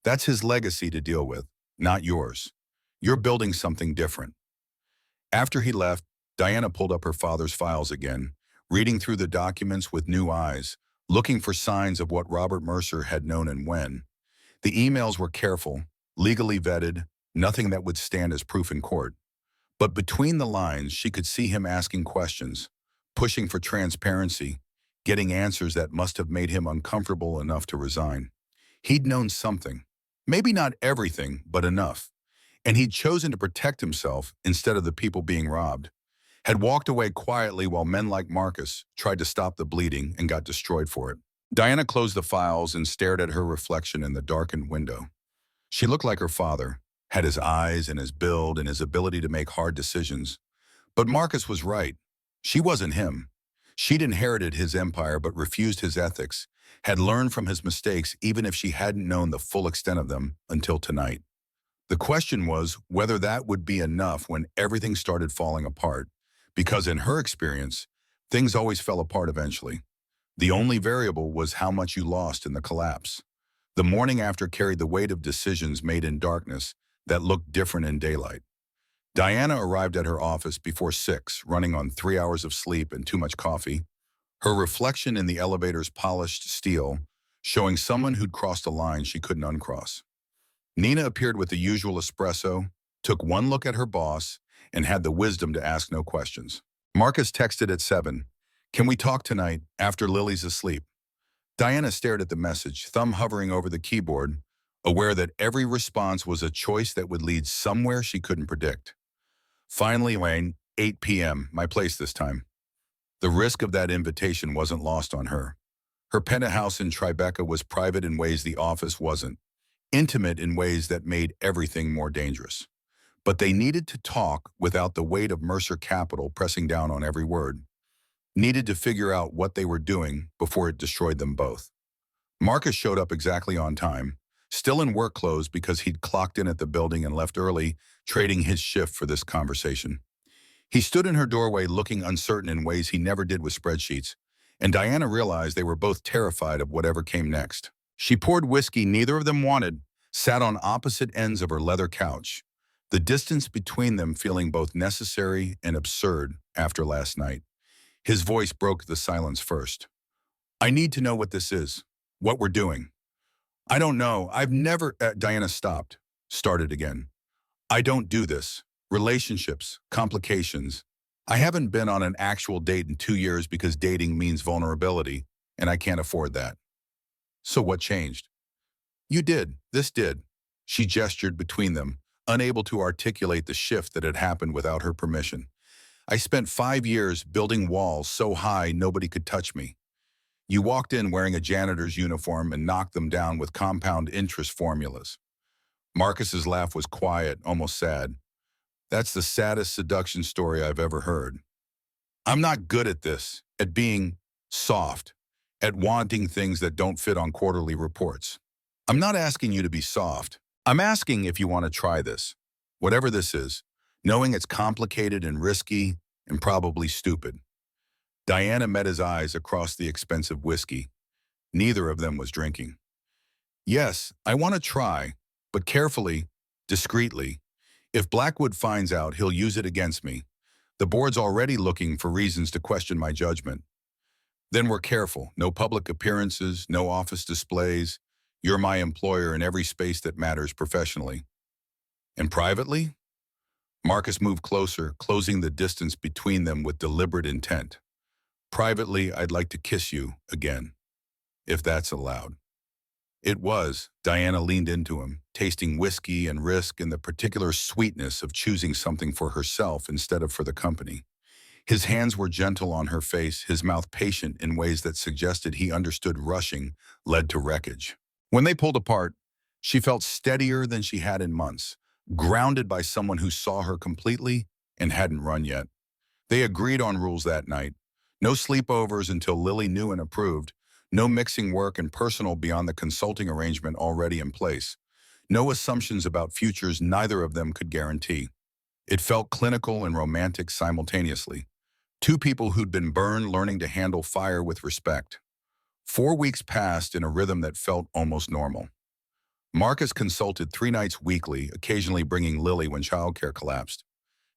that's his legacy to deal with, not yours. You're building something different. After he left, Diana pulled up her father's files again, reading through the documents with new eyes, looking for signs of what Robert Mercer had known and when. The emails were careful, legally vetted, nothing that would stand as proof in court. But between the lines, she could see him asking questions, pushing for transparency, getting answers that must have made him uncomfortable enough to resign. He'd known something. Maybe not everything, but enough. And he'd chosen to protect himself instead of the people being robbed. Had walked away quietly while men like Marcus tried to stop the bleeding and got destroyed for it. Diana closed the files and stared at her reflection in the darkened window. She looked like her father, had his eyes and his build and his ability to make hard decisions. But Marcus was right. She wasn't him. She'd inherited his empire but refused his ethics, had learned from his mistakes even if she hadn't known the full extent of them until tonight. The question was whether that would be enough when everything started falling apart, because in her experience, things always fell apart eventually. The only variable was how much you lost in the collapse. The morning after carried the weight of decisions made in darkness that looked different in daylight. Diana arrived at her office before 6, running on 3 hours of sleep and too much coffee. Her reflection in the elevator's polished steel, showing someone who'd crossed a line she couldn't uncross. Nina appeared with the usual espresso, took one look at her boss, and had the wisdom to ask no questions. Marcus texted at 7, "Can we talk tonight, after Lily's asleep?" Diana stared at the message, thumb hovering over the keyboard, aware that every response was a choice that would lead somewhere she couldn't predict. Finally, Wayne, 8 p.m., my place this time. The risk of that invitation wasn't lost on her. Her penthouse in Tribeca was private in ways the office wasn't, intimate in ways that made everything more dangerous. But they needed to talk without the weight of Mercer Capital pressing down on every word. Needed to figure out what they were doing before it destroyed them both. Marcus showed up exactly on time, still in work clothes because he'd clocked in at the building and left early, trading his shift for this conversation. He stood in her doorway looking uncertain in ways he never did with spreadsheets, and Diana realized they were both terrified of whatever came next. She poured whiskey neither of them wanted, sat on opposite ends of her leather couch, the distance between them feeling both necessary and absurd after last night. His voice broke the silence first. "I need to know what this is, what we're doing." "I don't know. I've never—" Diana stopped, started again. "I don't do this. Relationships, complications. I haven't been on an actual date in 2 years because dating means vulnerability, and I can't afford that." "So what changed?" "You did. This did." She gestured between them, unable to articulate the shift that had happened without her permission. "I spent 5 years building walls so high nobody could touch me. You walked in wearing a janitor's uniform and knocked them down with compound interest formulas." Marcus's laugh was quiet, almost sad. "That's the saddest seduction story I've ever heard. I'm not good at this, at being soft, at wanting things that don't fit on quarterly reports. I'm not asking you to be soft. I'm asking if you want to try this, whatever this is, knowing it's complicated and risky and probably stupid." Diana met his eyes across the expensive whiskey. Neither of them was drinking. "Yes, I want to try, but carefully, discreetly. If Blackwood finds out, he'll use it against me. The board's already looking for reasons to question my judgment. Then we're careful. No public appearances, no office displays. You're my employer in every space that matters professionally." "And privately?" Marcus moved closer, closing the distance between them with deliberate intent. "Privately, I'd like to kiss you again, if that's allowed." It was. Diana leaned into him, tasting whiskey and risk and the particular sweetness of choosing something for herself instead of for the company. His hands were gentle on her face, his mouth patient in ways that suggested he understood rushing led to wreckage. When they pulled apart, she felt steadier than she had in months, grounded by someone who saw her completely and hadn't run yet. They agreed on rules that night. No sleepovers until Lily knew and approved. No mixing work and personal beyond the consulting arrangement already in place. No assumptions about futures neither of them could guarantee. It felt clinical and romantic simultaneously. Two people who'd been burned learning to handle fire with respect. 4 weeks passed in a rhythm that felt almost normal. Marcus consulted 3 nights weekly, occasionally bringing Lily when childcare collapsed.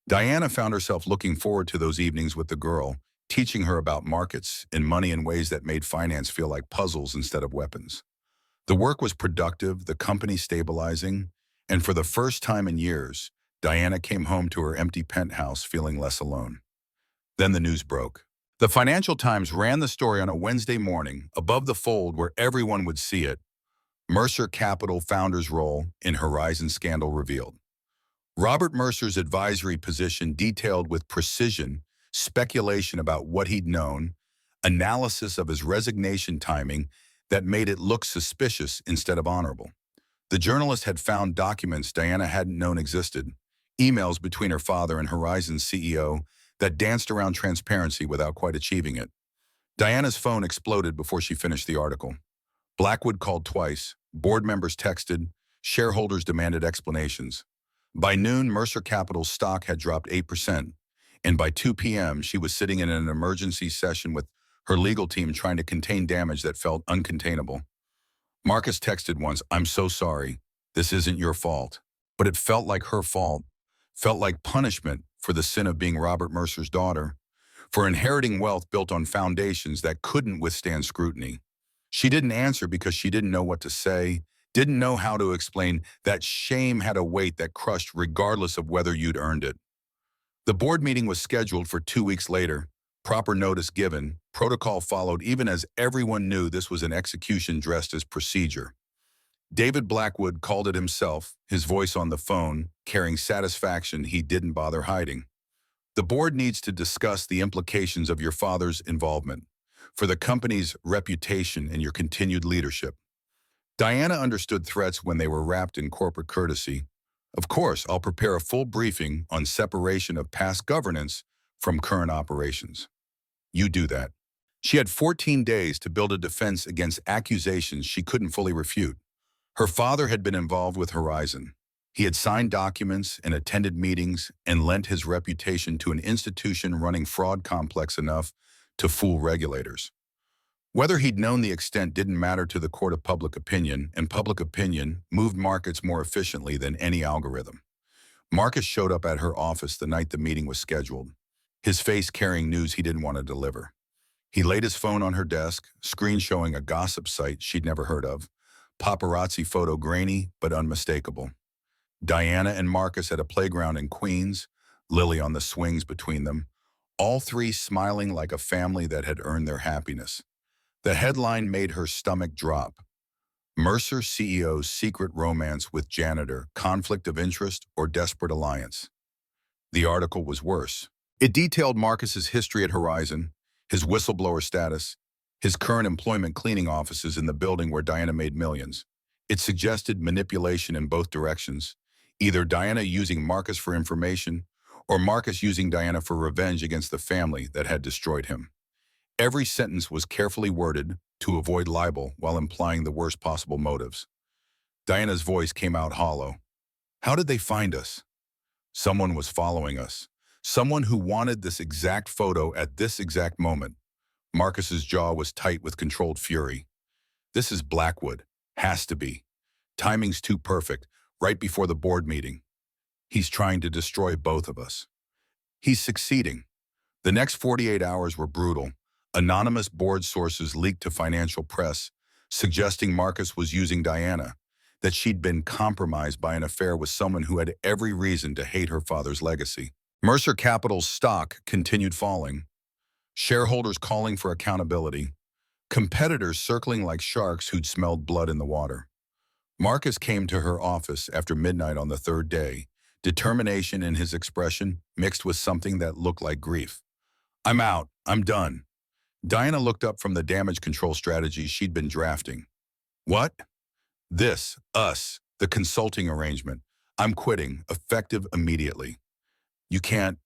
Diana found herself looking forward to those evenings with the girl, teaching her about markets and money in ways that made finance feel like puzzles instead of weapons. The work was productive, the company stabilizing, and for the first time in years, Diana came home to her empty penthouse feeling less alone. Then the news broke. The Financial Times ran the story on a Wednesday morning, above the fold where everyone would see it. Mercer Capital founder's role in Horizon scandal revealed. Robert Mercer's advisory position detailed with precision speculation about what he'd known, analysis of his resignation timing that made it look suspicious instead of honorable. The journalist had found documents Diana hadn't known existed, emails between her father and Horizon's CEO that danced around transparency without quite achieving it. Diana's phone exploded before she finished the article. Blackwood called twice, board members texted, shareholders demanded explanations. By noon, Mercer Capital's stock had dropped 8%, and by 2 p.m., she was sitting in an emergency session with her legal team trying to contain damage that felt uncontainable. Marcus texted once, "I'm so sorry. This isn't your fault." But it felt like her fault, felt like punishment for the sin of being Robert Mercer's daughter, for inheriting wealth built on foundations that couldn't withstand scrutiny. She didn't answer because she didn't know what to say, didn't know how to explain that shame had a weight that crushed regardless of whether you'd earned it. The board meeting was scheduled for 2 weeks later, proper notice given, protocol followed even as everyone knew this was an execution dressed as procedure. David Blackwood called it himself, his voice on the phone, carrying satisfaction he didn't bother hiding. The board needs to discuss the implications of your father's involvement for the company's reputation and your continued leadership. Diana understood threats when they were wrapped in corporate courtesy. Of course, I'll prepare a full briefing on separation of past governance from current operations. You do that. She had 14 days to build a defense against accusations she couldn't fully refute. Her father had been involved with Horizon. He had signed documents and attended meetings and lent his reputation to an institution running fraud complex enough to fool regulators. Whether he'd known the extent didn't matter to the court of public opinion, and public opinion moved markets more efficiently than any algorithm. Marcus showed up at her office the night the meeting was scheduled, his face carrying news he didn't want to deliver. He laid his phone on her desk, screen showing a gossip site she'd never heard of, paparazzi photo grainy but unmistakable. Diana and Marcus at a playground in Queens, Lily on the swings between them, all three smiling like a family that had earned their happiness. The headline made her stomach drop. Mercer CEO's secret romance with Janitor, conflict of interest or desperate alliance. The article was worse. It detailed Marcus's history at Horizon, his whistleblower status, his current employment cleaning offices in the building where Diana made millions. It suggested manipulation in both directions, either Diana using Marcus for information or Marcus using Diana for revenge against the family that had destroyed him. Every sentence was carefully worded to avoid libel while implying the worst possible motives. Diana's voice came out hollow. How did they find us? Someone was following us. Someone who wanted this exact photo at this exact moment. Marcus's jaw was tight with controlled fury. This is Blackwood. Has to be. Timing's too perfect, right before the board meeting. He's trying to destroy both of us. He's succeeding. The next 48 hours were brutal. Anonymous board sources leaked to financial press, suggesting Marcus was using Diana, that she'd been compromised by an affair with someone who had every reason to hate her father's legacy. Mercer Capital's stock continued falling, shareholders calling for accountability, competitors circling like sharks who'd smelled blood in the water. Marcus came to her office after midnight on the third day, determination in his expression mixed with something that looked like grief. "I'm out. I'm done." Diana looked up from the damage control strategy she'd been drafting. "What?" "This, us, the consulting arrangement. I'm quitting, effective immediately." "You can't."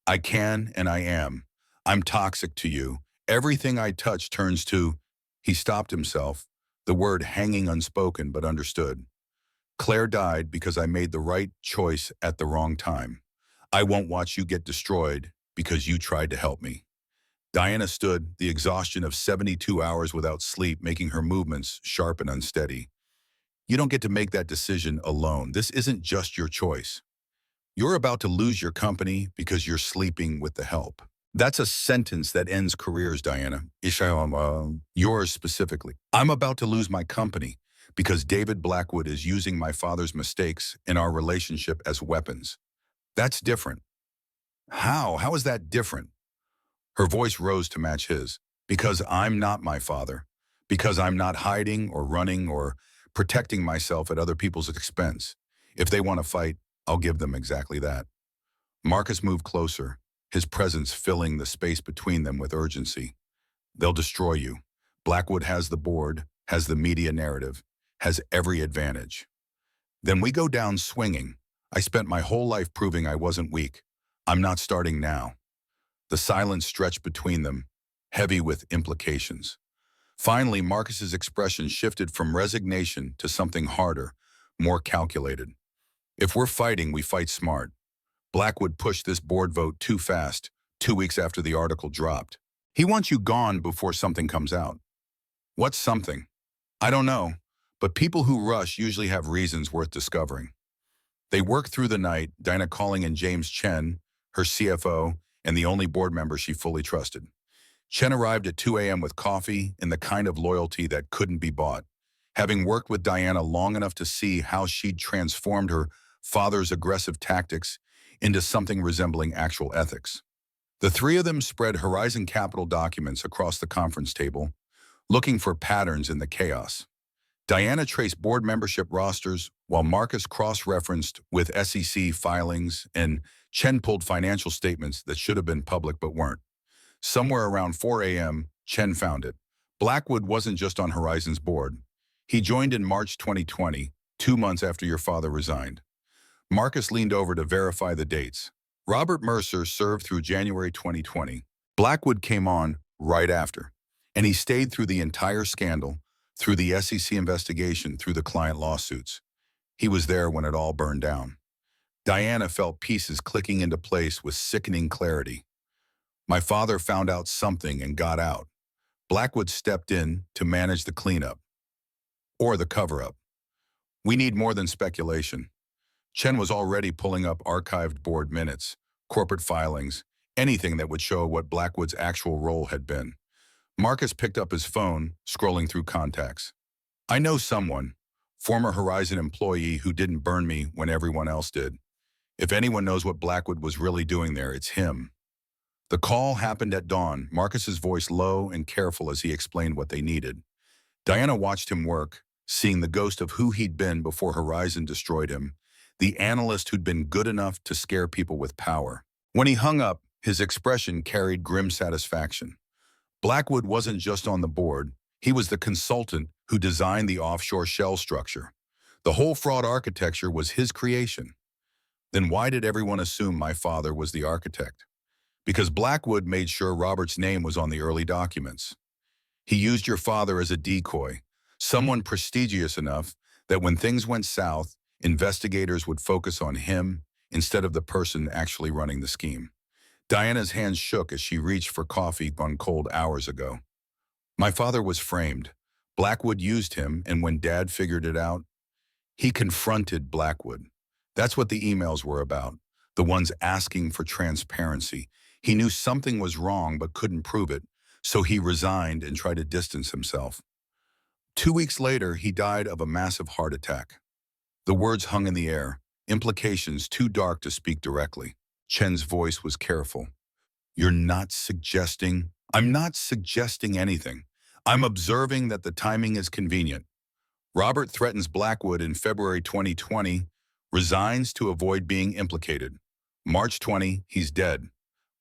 "I can and I am. I'm toxic to you. Everything I touch turns to—" He stopped himself, the word hanging unspoken but understood. "Claire died because I made the right choice at the wrong time. I won't watch you get destroyed because you tried to help me." Diana stood, the exhaustion of 72 hours without sleep, making her movements sharp and unsteady. You don't get to make that decision alone. This isn't just your choice. You're about to lose your company because you're sleeping with the help. That's a sentence that ends careers, Diana. Yours specifically. I'm about to lose my company because David Blackwood is using my father's mistakes in our relationship as weapons. That's different. How? How is that different? Her voice rose to match his. Because I'm not my father. Because I'm not hiding or running or protecting myself at other people's expense. If they want to fight, I'll give them exactly that. Marcus moved closer, his presence filling the space between them with urgency. They'll destroy you. Blackwood has the board, has the media narrative, has every advantage. Then we go down swinging. I spent my whole life proving I wasn't weak. I'm not starting now. The silence stretched between them, heavy with implications. Finally, Marcus's expression shifted from resignation to something harder, more calculated. If we're fighting, we fight smart. Blackwood pushed this board vote too fast, 2 weeks after the article dropped. He wants you gone before something comes out. What's something? I don't know, but people who rush usually have reasons worth discovering. They worked through the night, Dinah calling in James Chen, her CFO, and the only board member she fully trusted. Chen arrived at 2 a.m. with coffee and the kind of loyalty that couldn't be bought. Having worked with Diana long enough to see how she'd transformed her father's aggressive tactics into something resembling actual ethics. The three of them spread Horizon Capital documents across the conference table, looking for patterns in the chaos. Diana traced board membership rosters, while Marcus cross-referenced with SEC filings, and Chen pulled financial statements that should have been public but weren't. Somewhere around 4 a.m., Chen found it. Blackwood wasn't just on Horizon's board. He joined in March 2020, 2 months after your father resigned. Marcus leaned over to verify the dates. Robert Mercer served through January 2020. Blackwood came on right after, and he stayed through the entire scandal, through the SEC investigation, through the client lawsuits. He was there when it all burned down. Diana felt pieces clicking into place with sickening clarity. My father found out something and got out. Blackwood stepped in to manage the cleanup, or the cover-up. We need more than speculation. Chen was already pulling up archived board minutes, corporate filings, anything that would show what Blackwood's actual role had been. Marcus picked up his phone, scrolling through contacts. I know someone, former Horizon employee who didn't burn me when everyone else did. If anyone knows what Blackwood was really doing there, it's him. The call happened at dawn, Marcus's voice low and careful as he explained what they needed. Diana watched him work, seeing the ghost of who he'd been before Horizon destroyed him, the analyst who'd been good enough to scare people with power. When he hung up, his expression carried grim satisfaction. Blackwood wasn't just on the board, he was the consultant who designed the offshore shell structure. The whole fraud architecture was his creation. Then why did everyone assume my father was the architect? Because Blackwood made sure Robert's name was on the early documents. He used your father as a decoy, someone prestigious enough that when things went south, investigators would focus on him instead of the person actually running the scheme. Diana's hands shook as she reached for coffee gone cold hours ago. My father was framed. Blackwood used him, and when Dad figured it out, he confronted Blackwood. That's what the emails were about, the ones asking for transparency. He knew something was wrong but couldn't prove it, so he resigned and tried to distance himself. 2 weeks later, he died of a massive heart attack. The words hung in the air, implications too dark to speak directly. Chen's voice was careful. You're not suggesting... I'm not suggesting anything. I'm observing that the timing is convenient. Robert threatens Blackwood in February 2020, resigns to avoid being implicated. March 20, he's dead.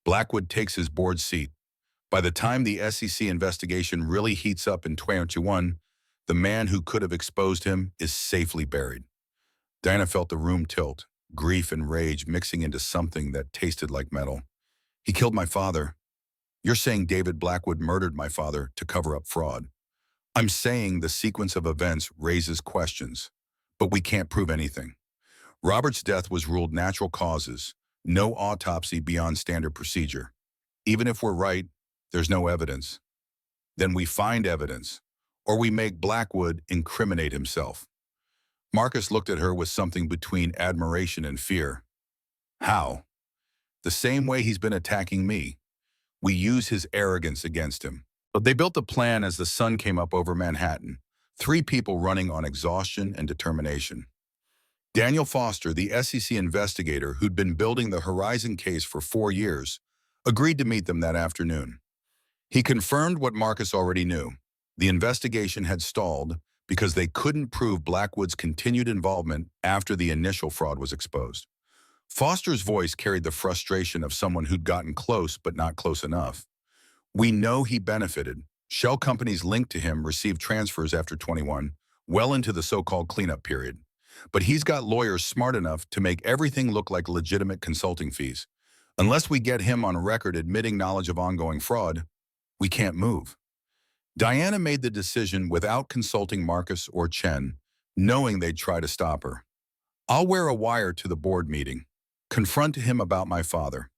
Blackwood takes his board seat. By the time the SEC investigation really heats up in 2021, the man who could have exposed him is safely buried. Diana felt the room tilt, grief and rage mixing into something that tasted like metal. He killed my father. You're saying David Blackwood murdered my father to cover up fraud. I'm saying the sequence of events raises questions, but we can't prove anything. Robert's death was ruled natural causes, no autopsy beyond standard procedure. Even if we're right, There's no evidence. Then we find evidence, or we make Blackwood incriminate himself. Marcus looked at her with something between admiration and fear. How? The same way he's been attacking me. We use his arrogance against him. But they built a plan as the sun came up over Manhattan, 3 people running on exhaustion and determination. Daniel Foster, the SEC investigator who'd been building the Horizon case for 4 years, agreed to meet them that afternoon. He confirmed what Marcus already knew. The investigation had stalled because they couldn't prove Blackwood's continued involvement after the initial fraud was exposed. Foster's voice carried the frustration of someone who'd gotten close but not close enough. We know he benefited. Shell companies linked to him received transfers after 21, well into the so-called cleanup period. But he's got lawyers smart enough to make everything look like legitimate consulting fees. Unless we get him on record admitting knowledge of ongoing fraud, we can't move. Diana made the decision without consulting Marcus or Chen, knowing they'd try to stop her. I'll wear a wire to the board meeting, confront him about my father,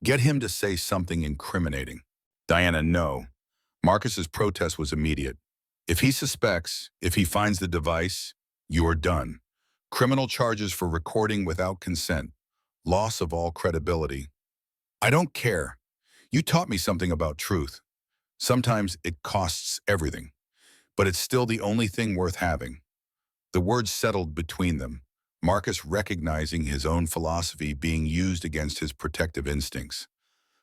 get him to say something incriminating. Diana, no. Marcus's protest was immediate. If he suspects, if he finds the device, you're done. Criminal charges for recording without consent, loss of all credibility. I don't care. You taught me something about truth. Sometimes it costs everything, but it's still the only thing worth having. The words settled between them, Marcus recognizing his own philosophy being used against his protective instincts.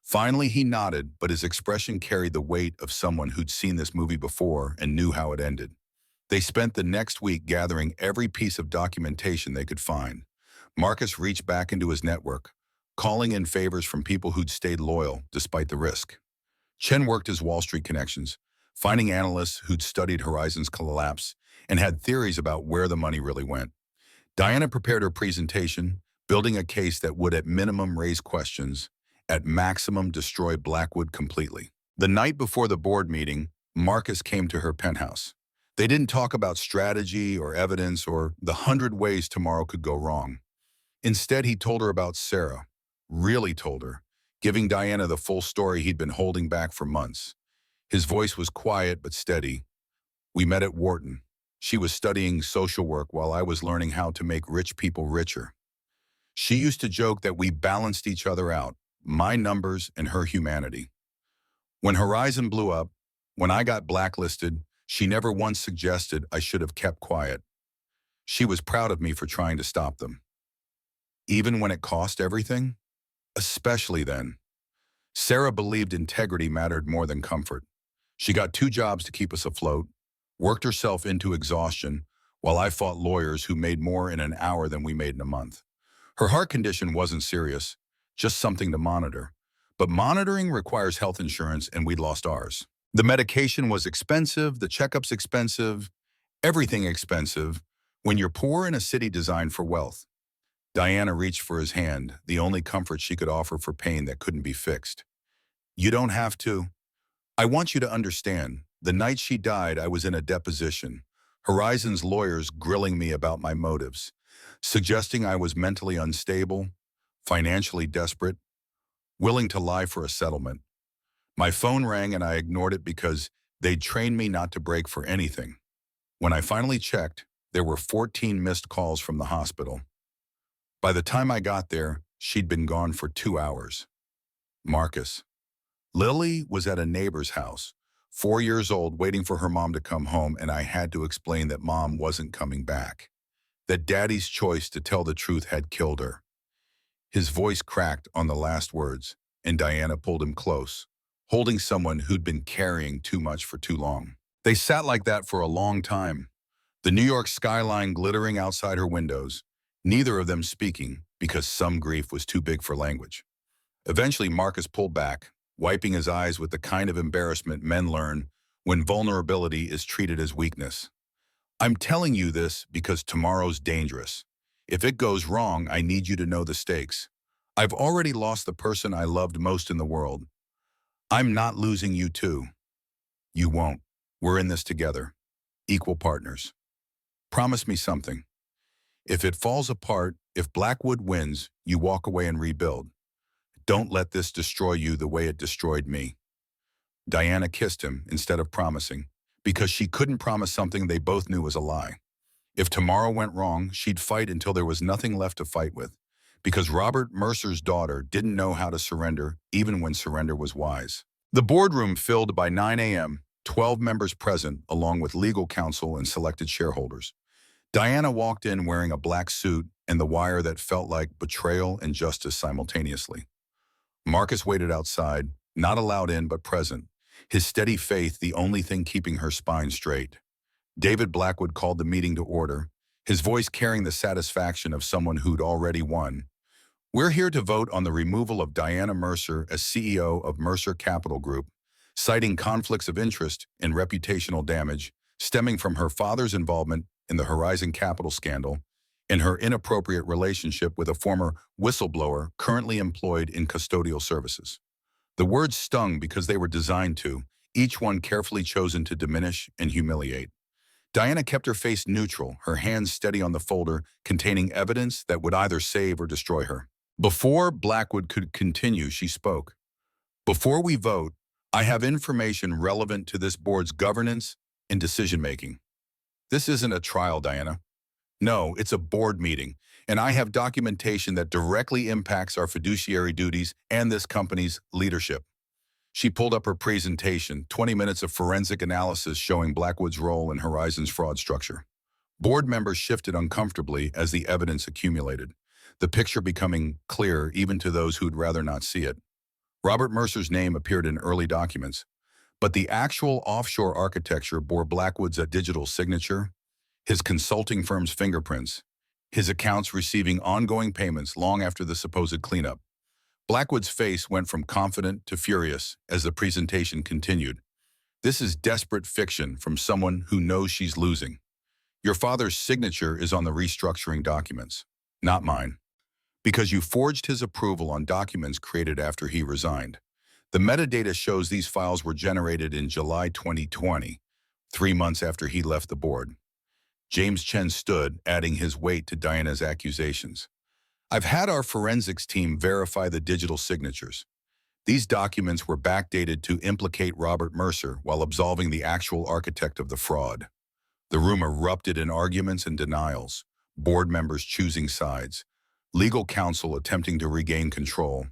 Finally, he nodded, but his expression carried the weight of someone who'd seen this movie before and knew how it ended. They spent the next week gathering every piece of documentation they could find. Marcus reached back into his network, calling in favors from people who'd stayed loyal despite the risk. Chen worked his Wall Street connections, finding analysts who'd studied Horizon's collapse and had theories about where the money really went. Diana prepared her presentation, building a case that would at minimum raise questions, at maximum destroy Blackwood completely. The night before the board meeting, Marcus came to her penthouse. They didn't talk about strategy or evidence or the 100 ways tomorrow could go wrong. Instead, he told her about Sarah, really told her, giving Diana the full story he'd been holding back for months. His voice was quiet but steady. We met at Wharton. She was studying social work while I was learning how to make rich people richer. She used to joke that we balanced each other out, my numbers and her humanity. When Horizon blew up, when I got blacklisted, she never once suggested I should have kept quiet. She was proud of me for trying to stop them. Even when it cost everything? Especially then. Sarah believed integrity mattered more than comfort. She got 2 jobs to keep us afloat, worked herself into exhaustion, while I fought lawyers who made more in an hour than we made in a month. Her heart condition wasn't serious, just something to monitor. But monitoring requires health insurance, and we'd lost ours. The medication was expensive, the checkups expensive, everything expensive, when you're poor in a city designed for wealth. Diana reached for his hand, the only comfort she could offer for pain that couldn't be fixed. You don't have to. I want you to understand, the night she died, I was in a deposition. Horizon's lawyers grilling me about my motives, suggesting I was mentally unstable, financially desperate, willing to lie for a settlement. My phone rang and I ignored it because they'd trained me not to break for anything. When I finally checked, there were 14 missed calls from the hospital. By the time I got there, she'd been gone for 2 hours. Marcus. Lily was at a neighbor's house, 4 years old, waiting for her mom to come home, and I had to explain that mom wasn't coming back, that daddy's choice to tell the truth had killed her. His voice cracked on the last words, and Diana pulled him close, holding someone who'd been carrying too much for too long. They sat like that for a long time, the New York skyline glittering outside her windows, neither of them speaking because some grief was too big for language. Eventually, Marcus pulled back, wiping his eyes with the kind of embarrassment men learn when vulnerability is treated as weakness. I'm telling you this because tomorrow's dangerous. If it goes wrong, I need you to know the stakes. I've already lost the person I loved most in the world. I'm not losing you too. You won't. We're in this together. Equal partners. Promise me something. If it falls apart, if Blackwood wins, you walk away and rebuild. Don't let this destroy you the way it destroyed me. Diana kissed him instead of promising, because she couldn't promise something they both knew was a lie. If tomorrow went wrong, she'd fight until there was nothing left to fight with, because Robert Mercer's daughter didn't know how to surrender, even when surrender was wise. The boardroom filled by 9 a.m., 12 members present, along with legal counsel and selected shareholders. Diana walked in wearing a black suit and the wire that felt like betrayal and justice simultaneously. Marcus waited outside, not allowed in but present, his steady faith the only thing keeping her spine straight. David Blackwood called the meeting to order, his voice carrying the satisfaction of someone who'd already won. We're here to vote on the removal of Diana Mercer as CEO of Mercer Capital Group, citing conflicts of interest and reputational damage stemming from her father's involvement in the Horizon Capital scandal and her inappropriate relationship with a former whistleblower currently employed in custodial services. The words stung because they were designed to, each one carefully chosen to diminish and humiliate. Diana kept her face neutral, her hands steady on the folder containing evidence that would either save or destroy her. Before Blackwood could continue, she spoke. Before we vote, I have information relevant to this board's governance and decision-making. This isn't a trial, Diana. No, it's a board meeting, and I have documentation that directly impacts our fiduciary duties and this company's leadership. She pulled up her presentation, 20 minutes of forensic analysis showing Blackwood's role in Horizon's fraud structure. Board members shifted uncomfortably as the evidence accumulated, the picture becoming clear even to those who'd rather not see it. Robert Mercer's name appeared in early documents, but the actual offshore architecture bore Blackwood's digital signature, his consulting firm's fingerprints, his accounts receiving ongoing payments long after the supposed cleanup. Blackwood's face went from confident to furious as the presentation continued. This is desperate fiction from someone who knows she's losing. Your father's signature is on the restructuring documents, not mine, because you forged his approval on documents created after he resigned. The metadata shows these files were generated in July 2020, 3 months after he left the board. James Chen stood, adding his weight to Diana's accusations. I've had our forensics team verify the digital signatures. These documents were backdated to implicate Robert Mercer while absolving the actual architect of the fraud. The room erupted in arguments and denials, board members choosing sides, legal counsel attempting to regain control.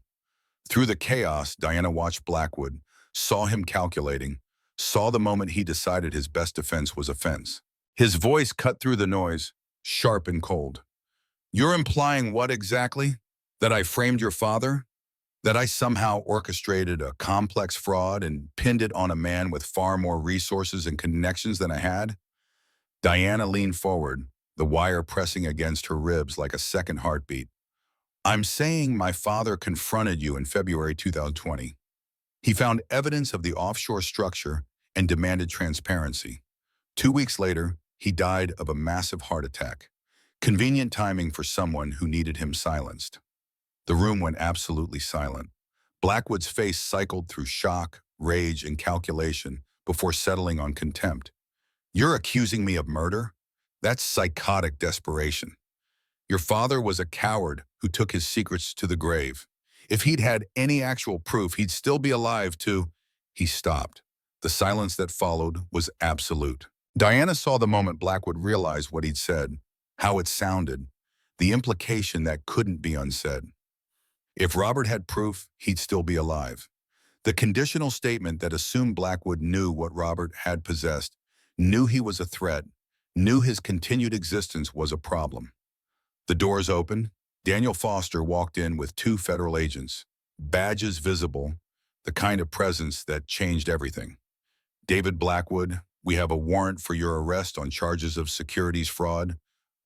Through the chaos, Diana watched Blackwood, saw him calculating, saw the moment he decided his best defense was offense. His voice cut through the noise, sharp and cold. You're implying what exactly? That I framed your father? That I somehow orchestrated a complex fraud and pinned it on a man with far more resources and connections than I had? Diana leaned forward, the wire pressing against her ribs like a second heartbeat. I'm saying my father confronted you in February 2020. He found evidence of the offshore structure and demanded transparency. 2 weeks later, he died of a massive heart attack. Convenient timing for someone who needed him silenced. The room went absolutely silent. Blackwood's face cycled through shock, rage, and calculation before settling on contempt. You're accusing me of murder? That's psychotic desperation. Your father was a coward who took his secrets to the grave. If he'd had any actual proof, he'd still be alive to... He stopped. The silence that followed was absolute. Diana saw the moment Blackwood realized what he'd said, how it sounded, the implication that couldn't be unsaid. If Robert had proof, he'd still be alive. The conditional statement that assumed Blackwood knew what Robert had possessed, knew he was a threat, knew his continued existence was a problem. The doors opened. Daniel Foster walked in with 2 federal agents, badges visible, the kind of presence that changed everything. David Blackwood, we have a warrant for your arrest on charges of securities fraud,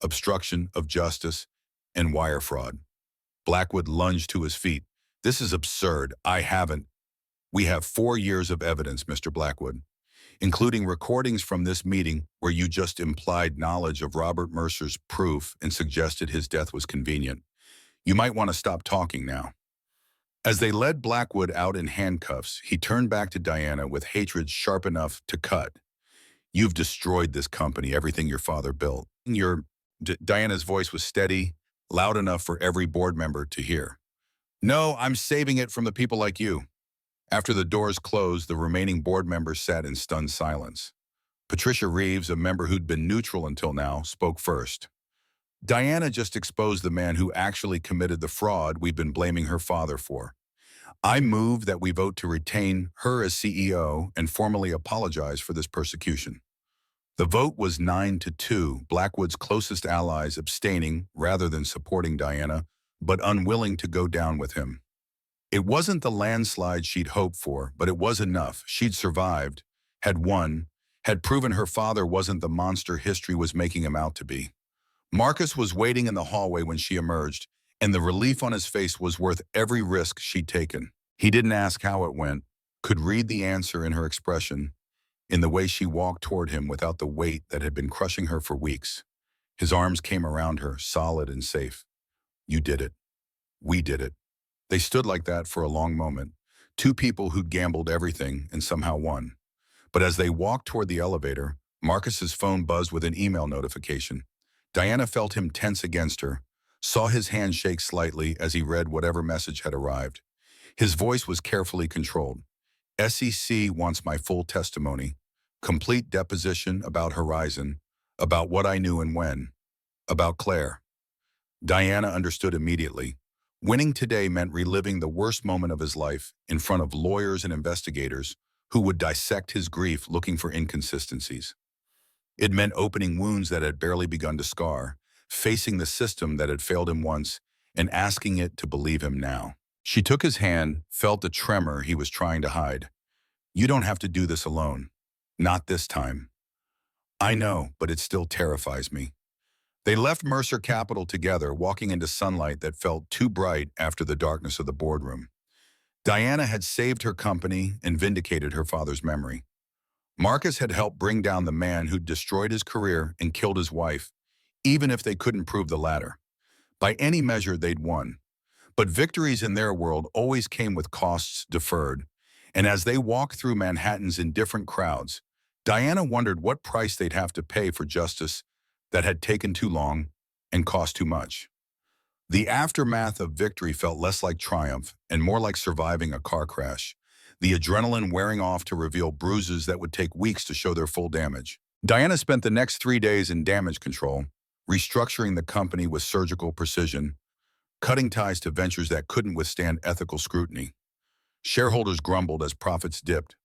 obstruction of justice, and wire fraud. Blackwood lunged to his feet. This is absurd. I haven't. We have 4 years of evidence, Mr. Blackwood, including recordings from this meeting where you just implied knowledge of Robert Mercer's proof and suggested his death was convenient. You might want to stop talking now. As they led Blackwood out in handcuffs, he turned back to Diana with hatred sharp enough to cut. You've destroyed this company, everything your father built. Diana's voice was steady, loud enough for every board member to hear. No, I'm saving it from the people like you. After the doors closed, the remaining board members sat in stunned silence. Patricia Reeves, a member who'd been neutral until now, spoke first. Diana just exposed the man who actually committed the fraud we've been blaming her father for. I move that we vote to retain her as CEO and formally apologize for this persecution. The vote was 9-2, Blackwood's closest allies abstaining rather than supporting Diana, but unwilling to go down with him. It wasn't the landslide she'd hoped for, but it was enough. She'd survived, had won, had proven her father wasn't the monster history was making him out to be. Marcus was waiting in the hallway when she emerged, and the relief on his face was worth every risk she'd taken. He didn't ask how it went, could read the answer in her expression, in the way she walked toward him without the weight that had been crushing her for weeks. His arms came around her, solid and safe. You did it. We did it. They stood like that for a long moment, two people who'd gambled everything and somehow won. But as they walked toward the elevator, Marcus's phone buzzed with an email notification. Diana felt him tense against her, saw his hand shake slightly as he read whatever message had arrived. His voice was carefully controlled. SEC wants my full testimony, complete deposition about Horizon, about what I knew and when, about Claire. Diana understood immediately. Winning today meant reliving the worst moment of his life in front of lawyers and investigators who would dissect his grief looking for inconsistencies. It meant opening wounds that had barely begun to scar, facing the system that had failed him once, and asking it to believe him now. She took his hand, felt the tremor he was trying to hide. You don't have to do this alone. Not this time. I know, but it still terrifies me. They left Mercer Capital together, walking into sunlight that felt too bright after the darkness of the boardroom. Diana had saved her company and vindicated her father's memory. Marcus had helped bring down the man who'd destroyed his career and killed his wife, even if they couldn't prove the latter. By any measure, they'd won. But victories in their world always came with costs deferred, and as they walked through Manhattan's indifferent crowds, Diana wondered what price they'd have to pay for justice that had taken too long and cost too much. The aftermath of victory felt less like triumph and more like surviving a car crash, the adrenaline wearing off to reveal bruises that would take weeks to show their full damage. Diana spent the next 3 days in damage control, restructuring the company with surgical precision, cutting ties to ventures that couldn't withstand ethical scrutiny. Shareholders grumbled as profits dipped,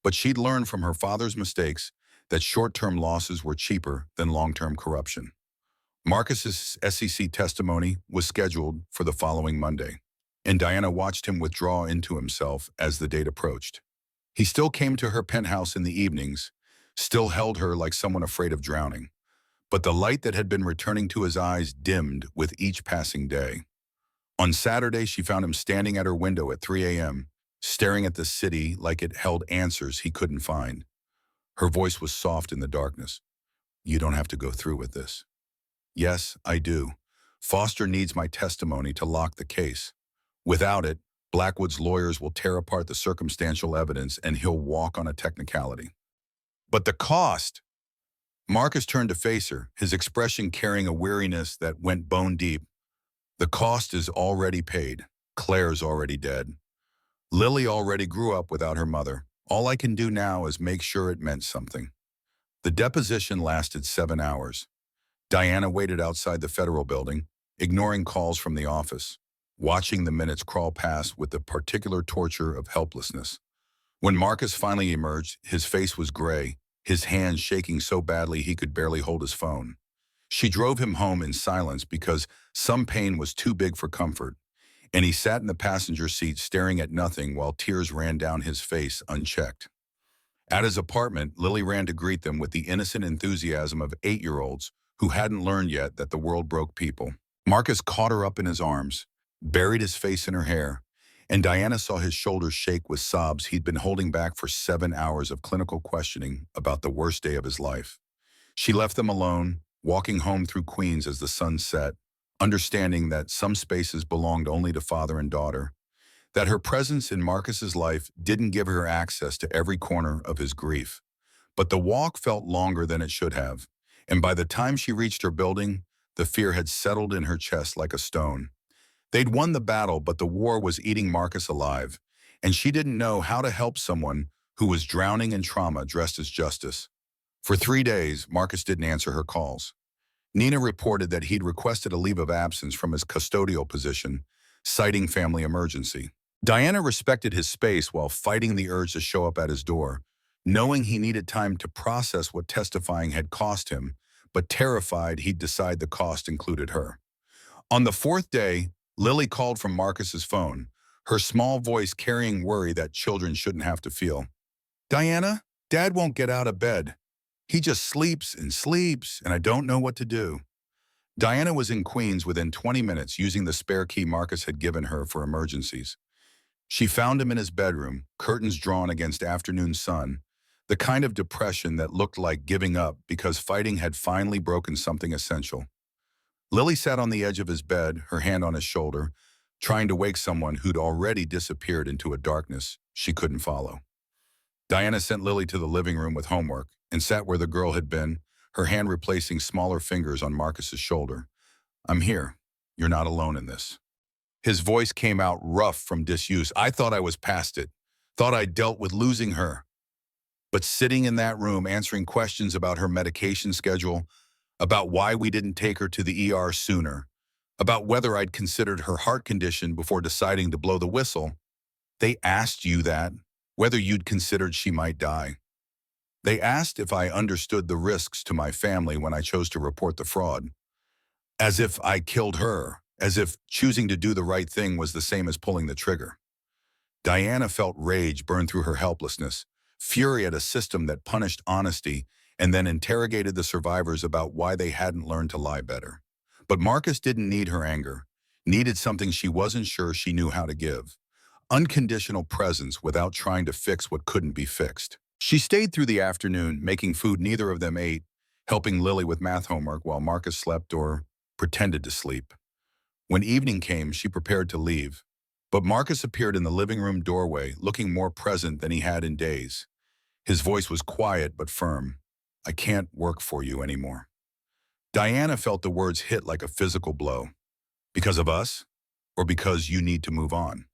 but she'd learned from her father's mistakes that short-term losses were cheaper than long-term corruption. Marcus's SEC testimony was scheduled for the following Monday, and Diana watched him withdraw into himself as the date approached. He still came to her penthouse in the evenings, still held her like someone afraid of drowning, but the light that had been returning to his eyes dimmed with each passing day. On Saturday, she found him standing at her window at 3 a.m., staring at the city like it held answers he couldn't find. Her voice was soft in the darkness. You don't have to go through with this. Yes, I do. Foster needs my testimony to lock the case. Without it, Blackwood's lawyers will tear apart the circumstantial evidence and he'll walk on a technicality. But the cost! Marcus turned to face her, his expression carrying a weariness that went bone deep. The cost is already paid. Claire's already dead. Lily already grew up without her mother. All I can do now is make sure it meant something. The deposition lasted 7 hours. Diana waited outside the federal building, ignoring calls from the office, watching the minutes crawl past with the particular torture of helplessness. When Marcus finally emerged, his face was gray, his hands shaking so badly he could barely hold his phone. She drove him home in silence because some pain was too big for comfort, and he sat in the passenger seat staring at nothing while tears ran down his face unchecked. At his apartment, Lily ran to greet them with the innocent enthusiasm of 8-year-olds who hadn't learned yet that the world broke people. Marcus caught her up in his arms, buried his face in her hair, and Diana saw his shoulders shake with sobs he'd been holding back for 7 hours of clinical questioning about the worst day of his life. She left them alone, walking home through Queens as the sun set, understanding that some spaces belonged only to father and daughter, that her presence in Marcus's life didn't give her access to every corner of his grief. But the walk felt longer than it should have, and by the time she reached her building, the fear had settled in her chest like a stone. They'd won the battle, but the war was eating Marcus alive, and she didn't know how to help someone who was drowning in trauma dressed as justice. For 3 days, Marcus didn't answer her calls. Nina reported that he'd requested a leave of absence from his custodial position, citing family emergency. Diana respected his space while fighting the urge to show up at his door, knowing he needed time to process what testifying had cost him, but terrified he'd decide the cost included her. On the fourth day, Lily called from Marcus's phone, her small voice carrying worry that children shouldn't have to feel. "Diana, Dad won't get out of bed. He just sleeps, and I don't know what to do." Diana was in Queens within 20 minutes using the spare key Marcus had given her for emergencies. She found him in his bedroom, curtains drawn against afternoon sun, the kind of depression that looked like giving up because fighting had finally broken something essential. Lily sat on the edge of his bed, her hand on his shoulder, trying to wake someone who'd already disappeared into a darkness she couldn't follow. Diana sent Lily to the living room with homework and sat where the girl had been, her hand replacing smaller fingers on Marcus's shoulder. "I'm here. You're not alone in this." His voice came out rough from disuse. "I thought I was past it. Thought I dealt with losing her." But sitting in that room answering questions about her medication schedule, about why we didn't take her to the ER sooner, about whether I'd considered her heart condition before deciding to blow the whistle, they asked you that, whether you'd considered she might die. They asked if I understood the risks to my family when I chose to report the fraud. As if I killed her, as if choosing to do the right thing was the same as pulling the trigger. Diana felt rage burn through her helplessness, fury at a system that punished honesty and then interrogated the survivors about why they hadn't learned to lie better. But Marcus didn't need her anger, needed something she wasn't sure she knew how to give. Unconditional presence without trying to fix what couldn't be fixed. She stayed through the afternoon, making food neither of them ate, helping Lily with math homework while Marcus slept or pretended to sleep. When evening came, she prepared to leave. But Marcus appeared in the living room doorway, looking more present than he had in days. His voice was quiet but firm. "I can't work for you anymore." Diana felt the words hit like a physical blow. "Because of us? Or because you need to move on?"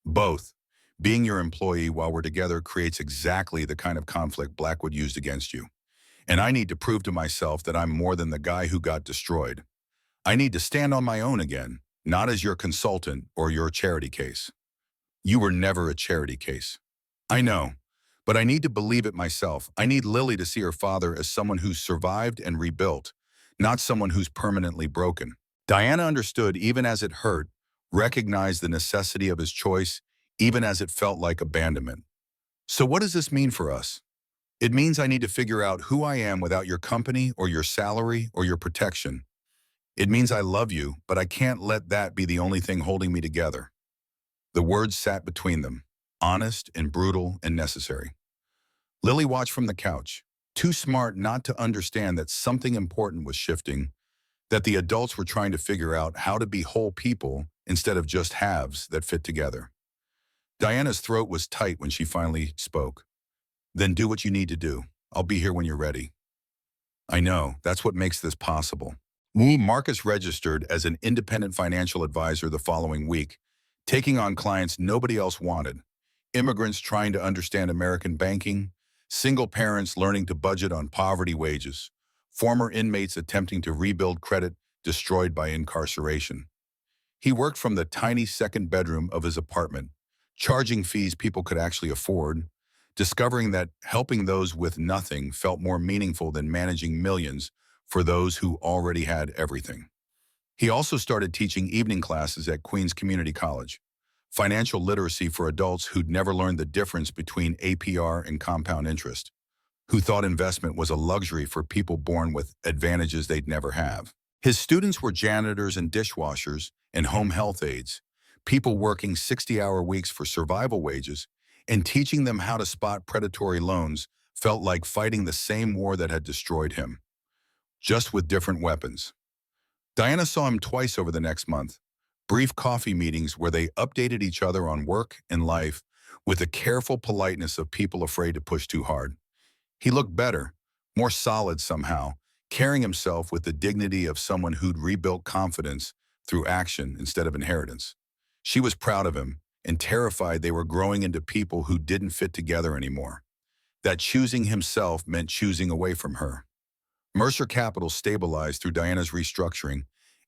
"Both. Being your employee while we're together creates exactly the kind of conflict Blackwood used against you. And I need to prove to myself that I'm more than the guy who got destroyed. I need to stand on my own again, not as your consultant or your charity case." "You were never a charity case." "I know, but I need to believe it myself. I need Lily to see her father as someone who's survived and rebuilt, not someone who's permanently broken." Diana understood even as it hurt, recognized the necessity of his choice, even as it felt like abandonment. "So what does this mean for us?" "It means I need to figure out who I am without your company or your salary or your protection. It means I love you, but I can't let that be the only thing holding me together." The words sat between them, honest and brutal and necessary. Lily watched from the couch, too smart not to understand that something important was shifting, that the adults were trying to figure out how to be whole people instead of just halves that fit together. Diana's throat was tight when she finally spoke. "Then do what you need to do. I'll be here when you're ready." "I know, that's what makes this possible." Marcus registered as an independent financial advisor the following week, taking on clients nobody else wanted. Immigrants trying to understand American banking, single parents learning to budget on poverty wages, former inmates attempting to rebuild credit destroyed by incarceration. He worked from the tiny second bedroom of his apartment, charging fees people could actually afford, discovering that helping those with nothing felt more meaningful than managing millions for those who already had everything. He also started teaching evening classes at Queens Community College, financial literacy for adults who'd never learned the difference between APR and compound interest, who thought investment was a luxury for people born with advantages they'd never have. His students were janitors and dishwashers and home health aides, people working 60-hour weeks for survival wages, and teaching them how to spot predatory loans felt like fighting the same war that had destroyed him, just with different weapons. Diana saw him twice over the next month, brief coffee meetings where they updated each other on work and life with the careful politeness of people afraid to push too hard. He looked better, more solid somehow, carrying himself with the dignity of someone who'd rebuilt confidence through action instead of inheritance. She was proud of him, and terrified they were growing into people who didn't fit together anymore. That choosing himself meant choosing away from her. Mercer Capital stabilized through Diana's restructuring,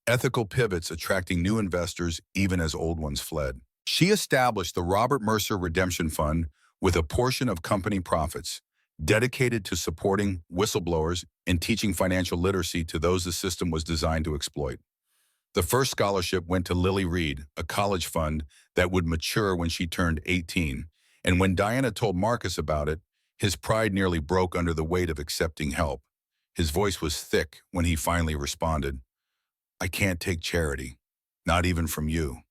ethical pivots attracting new investors even as old ones fled. She established the Robert Mercer Redemption Fund with a portion of company profits, dedicated to supporting whistleblowers and teaching financial literacy to those the system was designed to exploit. The first scholarship went to Lily Reed, a college fund that would mature when she turned 18. And when Diana told Marcus about it, his pride nearly broke under the weight of accepting help. His voice was thick when he finally responded, "I can't take charity, not even from you."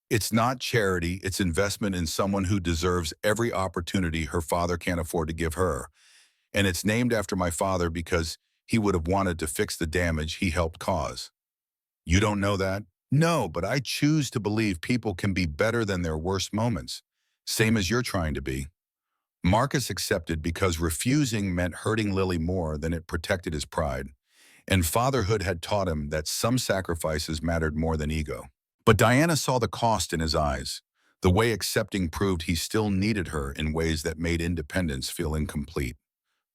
It's not charity, it's investment in someone who deserves every opportunity her father can't afford to give her. And it's named after my father because he would have wanted to fix the damage he helped cause. You don't know that? No, but I choose to believe people can be better than their worst moments, same as you're trying to be. Marcus accepted because refusing meant hurting Lily more than it protected his pride, and fatherhood had taught him that some sacrifices mattered more than ego. But Diana saw the cost in his eyes, the way accepting proved he still needed her in ways that made independence feel incomplete.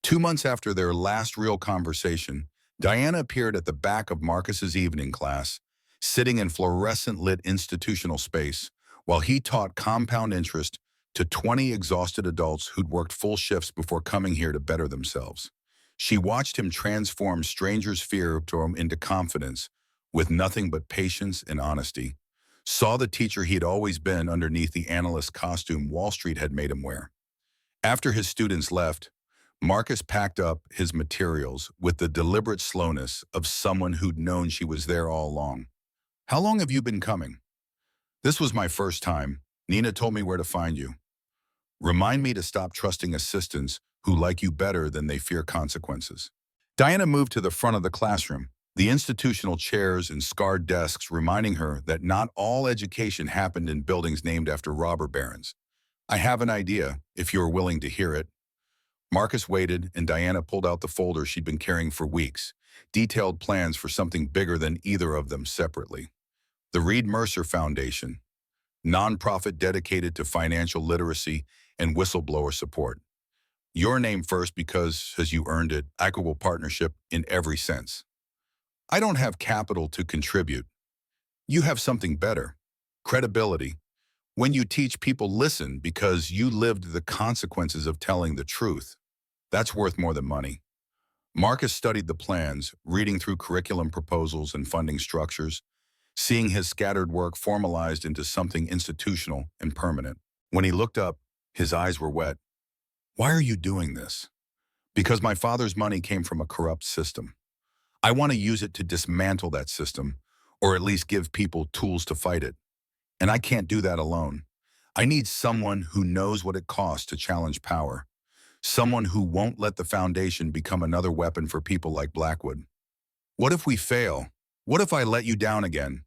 2 months after their last real conversation, Diana appeared at the back of Marcus's evening class, sitting in fluorescent-lit institutional space, while he taught compound interest to 20 exhausted adults who'd worked full shifts before coming here to better themselves. She watched him transform strangers' fear into confidence with nothing but patience and honesty, saw the teacher he'd always been underneath the analyst costume Wall Street had made him wear. After his students left, Marcus packed up his materials with the deliberate slowness of someone who'd known she was there all along. "How long have you been coming?" "This was my first time. Nina told me where to find you. Remind me to stop trusting assistants who like you better than they fear consequences." Diana moved to the front of the classroom, the institutional chairs and scarred desks reminding her that not all education happened in buildings named after robber barons. "I have an idea, if you're willing to hear it." Marcus waited, and Diana pulled out the folder she'd been carrying for weeks, detailed plans for something bigger than either of them separately. The Reed Mercer Foundation, nonprofit dedicated to financial literacy and whistleblower support. Your name first because, as you earned it, equitable partnership in every sense. I don't have capital to contribute. You have something better, credibility. When you teach, people listen because you lived the consequences of telling the truth. That's worth more than money. Marcus studied the plans, reading through curriculum proposals and funding structures, seeing his scattered work formalized into something institutional and permanent. When he looked up, his eyes were wet. "Why are you doing this?" "Because my father's money came from a corrupt system. I want to use it to dismantle that system, or at least give people tools to fight it. And I can't do that alone. I need someone who knows what it costs to challenge power. Someone who won't let the foundation become another weapon for people like Blackwood." "What if we fail? What if I let you down again?"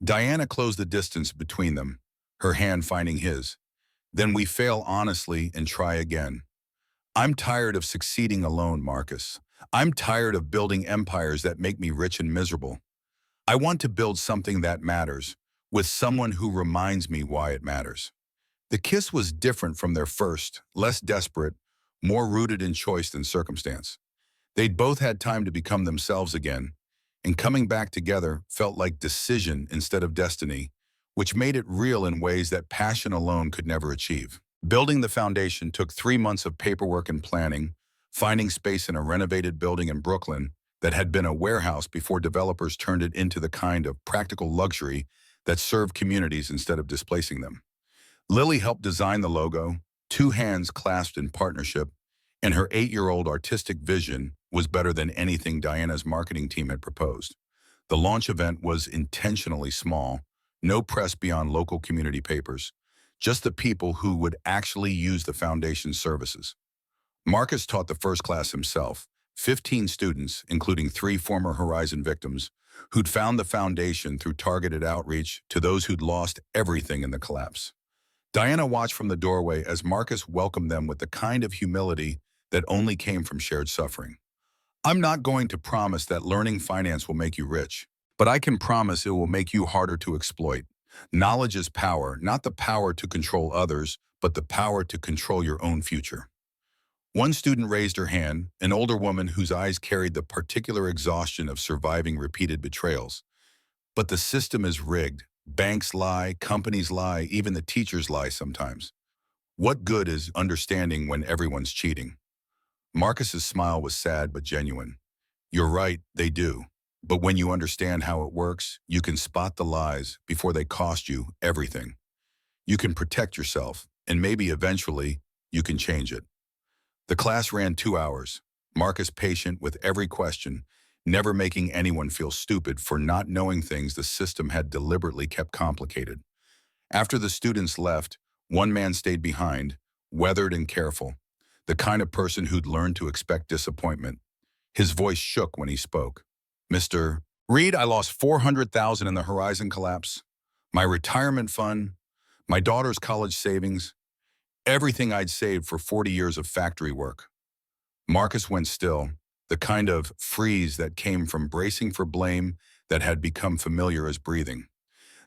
Diana closed the distance between them, her hand finding his. "Then we fail honestly and try again. I'm tired of succeeding alone, Marcus. I'm tired of building empires that make me rich and miserable. I want to build something that matters, with someone who reminds me why it matters." The kiss was different from their first, less desperate, more rooted in choice than circumstance. They'd both had time to become themselves again, and coming back together felt like decision instead of destiny, which made it real in ways that passion alone could never achieve. Building the foundation took 3 months of paperwork and planning, finding space in a renovated building in Brooklyn that had been a warehouse before developers turned it into the kind of practical luxury that served communities instead of displacing them. Lily helped design the logo, 2 hands clasped in partnership, and her 8-year-old artistic vision was better than anything Diana's marketing team had proposed. The launch event was intentionally small, no press beyond local community papers, just the people who would actually use the foundation's services. Marcus taught the first class himself, 15 students, including 3 former Horizon victims, who'd found the foundation through targeted outreach to those who'd lost everything in the collapse. Diana watched from the doorway as Marcus welcomed them with the kind of humility that only came from shared suffering. "I'm not going to promise that learning finance will make you rich, but I can promise it will make you harder to exploit. Knowledge is power, not the power to control others, but the power to control your own future. One student raised her hand, an older woman whose eyes carried the particular exhaustion of surviving repeated betrayals. But the system is rigged. Banks lie, companies lie, even the teachers lie sometimes. What good is understanding when everyone's cheating? Marcus's smile was sad but genuine. You're right, they do. But when you understand how it works, you can spot the lies before they cost you everything. You can protect yourself, and maybe eventually, you can change it. The class ran 2 hours. Marcus patient with every question, never making anyone feel stupid for not knowing things the system had deliberately kept complicated. After the students left, one man stayed behind, weathered and careful, the kind of person who'd learned to expect disappointment. His voice shook when he spoke. Mr. Reed, I lost $400,000 in the Horizon collapse. My retirement fund, my daughter's college savings, everything I'd saved for 40 years of factory work. Marcus went still, the kind of freeze that came from bracing for blame that had become familiar as breathing.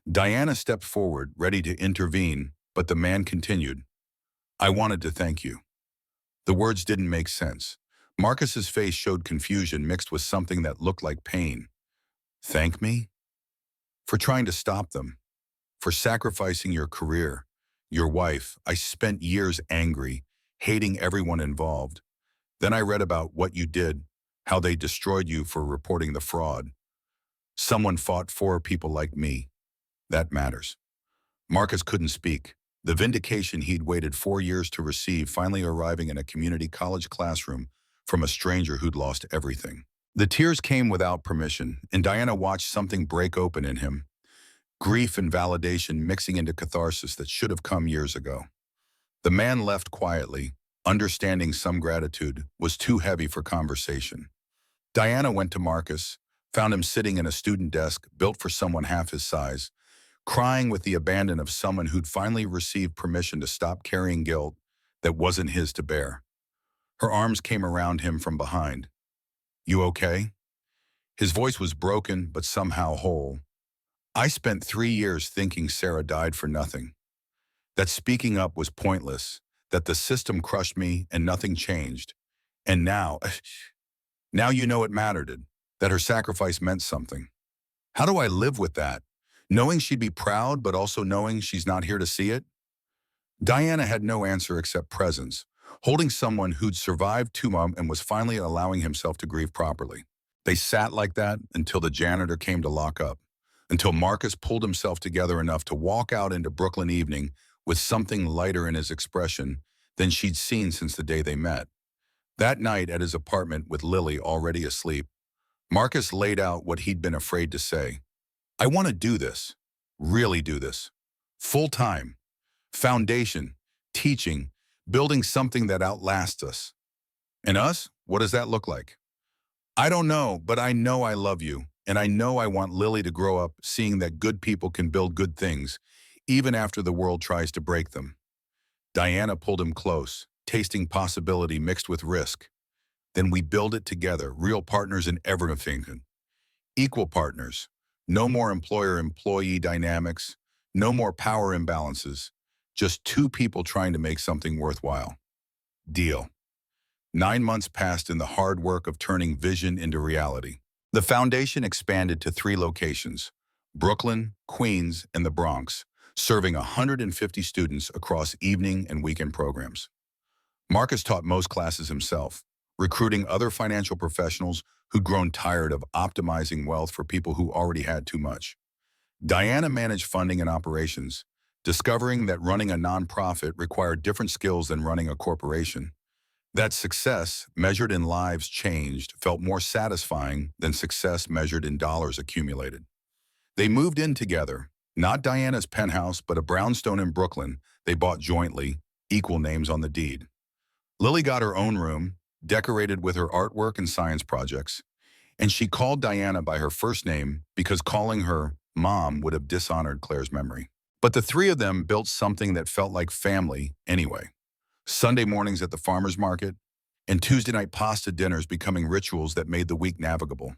Diana stepped forward, ready to intervene, but the man continued. I wanted to thank you. The words didn't make sense. Marcus's face showed confusion mixed with something that looked like pain. Thank me? For trying to stop them. For sacrificing your career. Your wife. I spent years angry, hating everyone involved. Then I read about what you did, how they destroyed you for reporting the fraud. Someone fought for people like me. That matters. Marcus couldn't speak. The vindication he'd waited 4 years to receive finally arriving in a community college classroom from a stranger who'd lost everything. The tears came without permission, and Diana watched something break open in him. Grief and validation mixing into catharsis that should have come years ago. The man left quietly, understanding some gratitude was too heavy for conversation. Diana went to Marcus, found him sitting in a student desk built for someone half his size, crying with the abandon of someone who'd finally received permission to stop carrying guilt that wasn't his to bear. Her arms came around him from behind. You okay? His voice was broken, but somehow whole. I spent 3 years thinking Sarah died for nothing. That speaking up was pointless, that the system crushed me and nothing changed. And now you know it mattered, that her sacrifice meant something. How do I live with that? Knowing she'd be proud, but also knowing she's not here to see it? Diana had no answer except presence, holding someone who'd survived 2 months and was finally allowing himself to grieve properly. They sat like that until the janitor came to lock up, until Marcus pulled himself together enough to walk out into Brooklyn evening with something lighter in his expression than she'd seen since the day they met. That night at his apartment with Lily already asleep, Marcus laid out what he'd been afraid to say. I want to do this, really do this, full time, foundation, teaching, building something that outlasts us. And us, what does that look like? I don't know, but I know I love you, and I know I want Lily to grow up seeing that good people can build good things, even after the world tries to break them. Diana pulled him close, tasting possibility mixed with risk. Then we build it together, real partners in everything. Equal partners. No more employer-employee dynamics, no more power imbalances, just 2 people trying to make something worthwhile. Deal. 9 months passed in the hard work of turning vision into reality. The foundation expanded to 3 locations, Brooklyn, Queens, and the Bronx, serving 150 students across evening and weekend programs. Marcus taught most classes himself, recruiting other financial professionals who'd grown tired of optimizing wealth for people who already had too much. Diana managed funding and operations, discovering that running a nonprofit required different skills than running a corporation. That success, measured in lives changed, felt more satisfying than success measured in dollars accumulated. They moved in together, not Diana's penthouse, but a brownstone in Brooklyn they bought jointly, equal names on the deed. Lily got her own room, decorated with her artwork and science projects, and she called Diana by her first name because calling her Mom would have dishonored Claire's memory. But the 3 of them built something that felt like family anyway. Sunday mornings at the farmer's market, and Tuesday night pasta dinners becoming rituals that made the week navigable.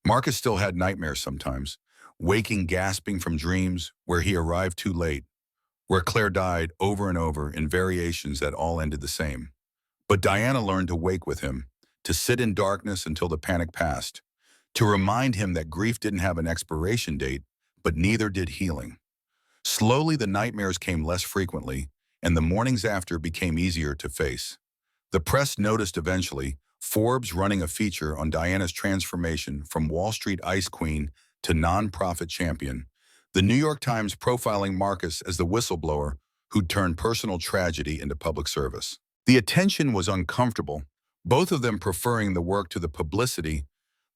Marcus still had nightmares sometimes, waking gasping from dreams where he arrived too late, where Claire died over and over in variations that all ended the same. But Diana learned to wake with him, to sit in darkness until the panic passed, to remind him that grief didn't have an expiration date, but neither did healing. Slowly, the nightmares came less frequently, and the mornings after became easier to face. The press noticed eventually, Forbes running a feature on Diana's transformation from Wall Street ice queen to nonprofit champion. The New York Times profiling Marcus as the whistleblower who'd turned personal tragedy into public service. The attention was uncomfortable, both of them preferring the work to the publicity,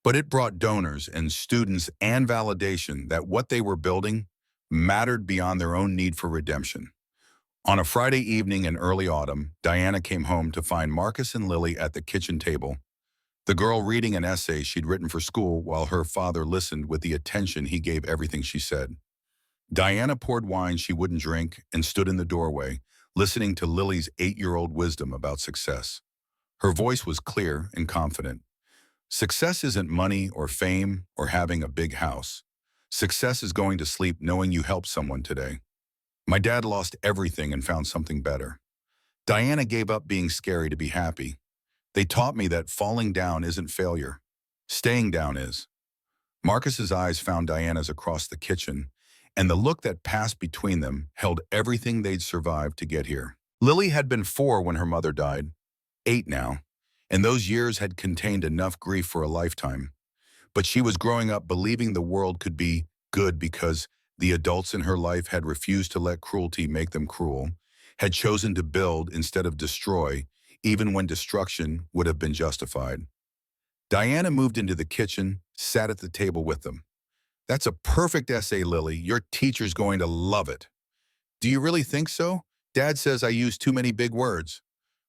but it brought donors and students and validation that what they were building mattered beyond their own need for redemption. On a Friday evening in early autumn, Diana came home to find Marcus and Lily at the kitchen table, the girl reading an essay she'd written for school while her father listened with the attention he gave everything she said. Diana poured wine she wouldn't drink and stood in the doorway, listening to Lily's 8-year-old wisdom about success. Her voice was clear and confident. Success isn't money or fame or having a big house. Success is going to sleep knowing you helped someone today. My dad lost everything and found something better. Diana gave up being scary to be happy. They taught me that falling down isn't failure. Staying down is. Marcus's eyes found Diana's across the kitchen, and the look that passed between them held everything they'd survived to get here. Lily had been 4 when her mother died, 8 now, and those years had contained enough grief for a lifetime. But she was growing up believing the world could be good because the adults in her life had refused to let cruelty make them cruel, had chosen to build instead of destroy, even when destruction would have been justified. Diana moved into the kitchen, sat at the table with them. "That's a perfect essay, Lily. Your teacher's going to love it." "Do you really think so? Dad says I use too many big words."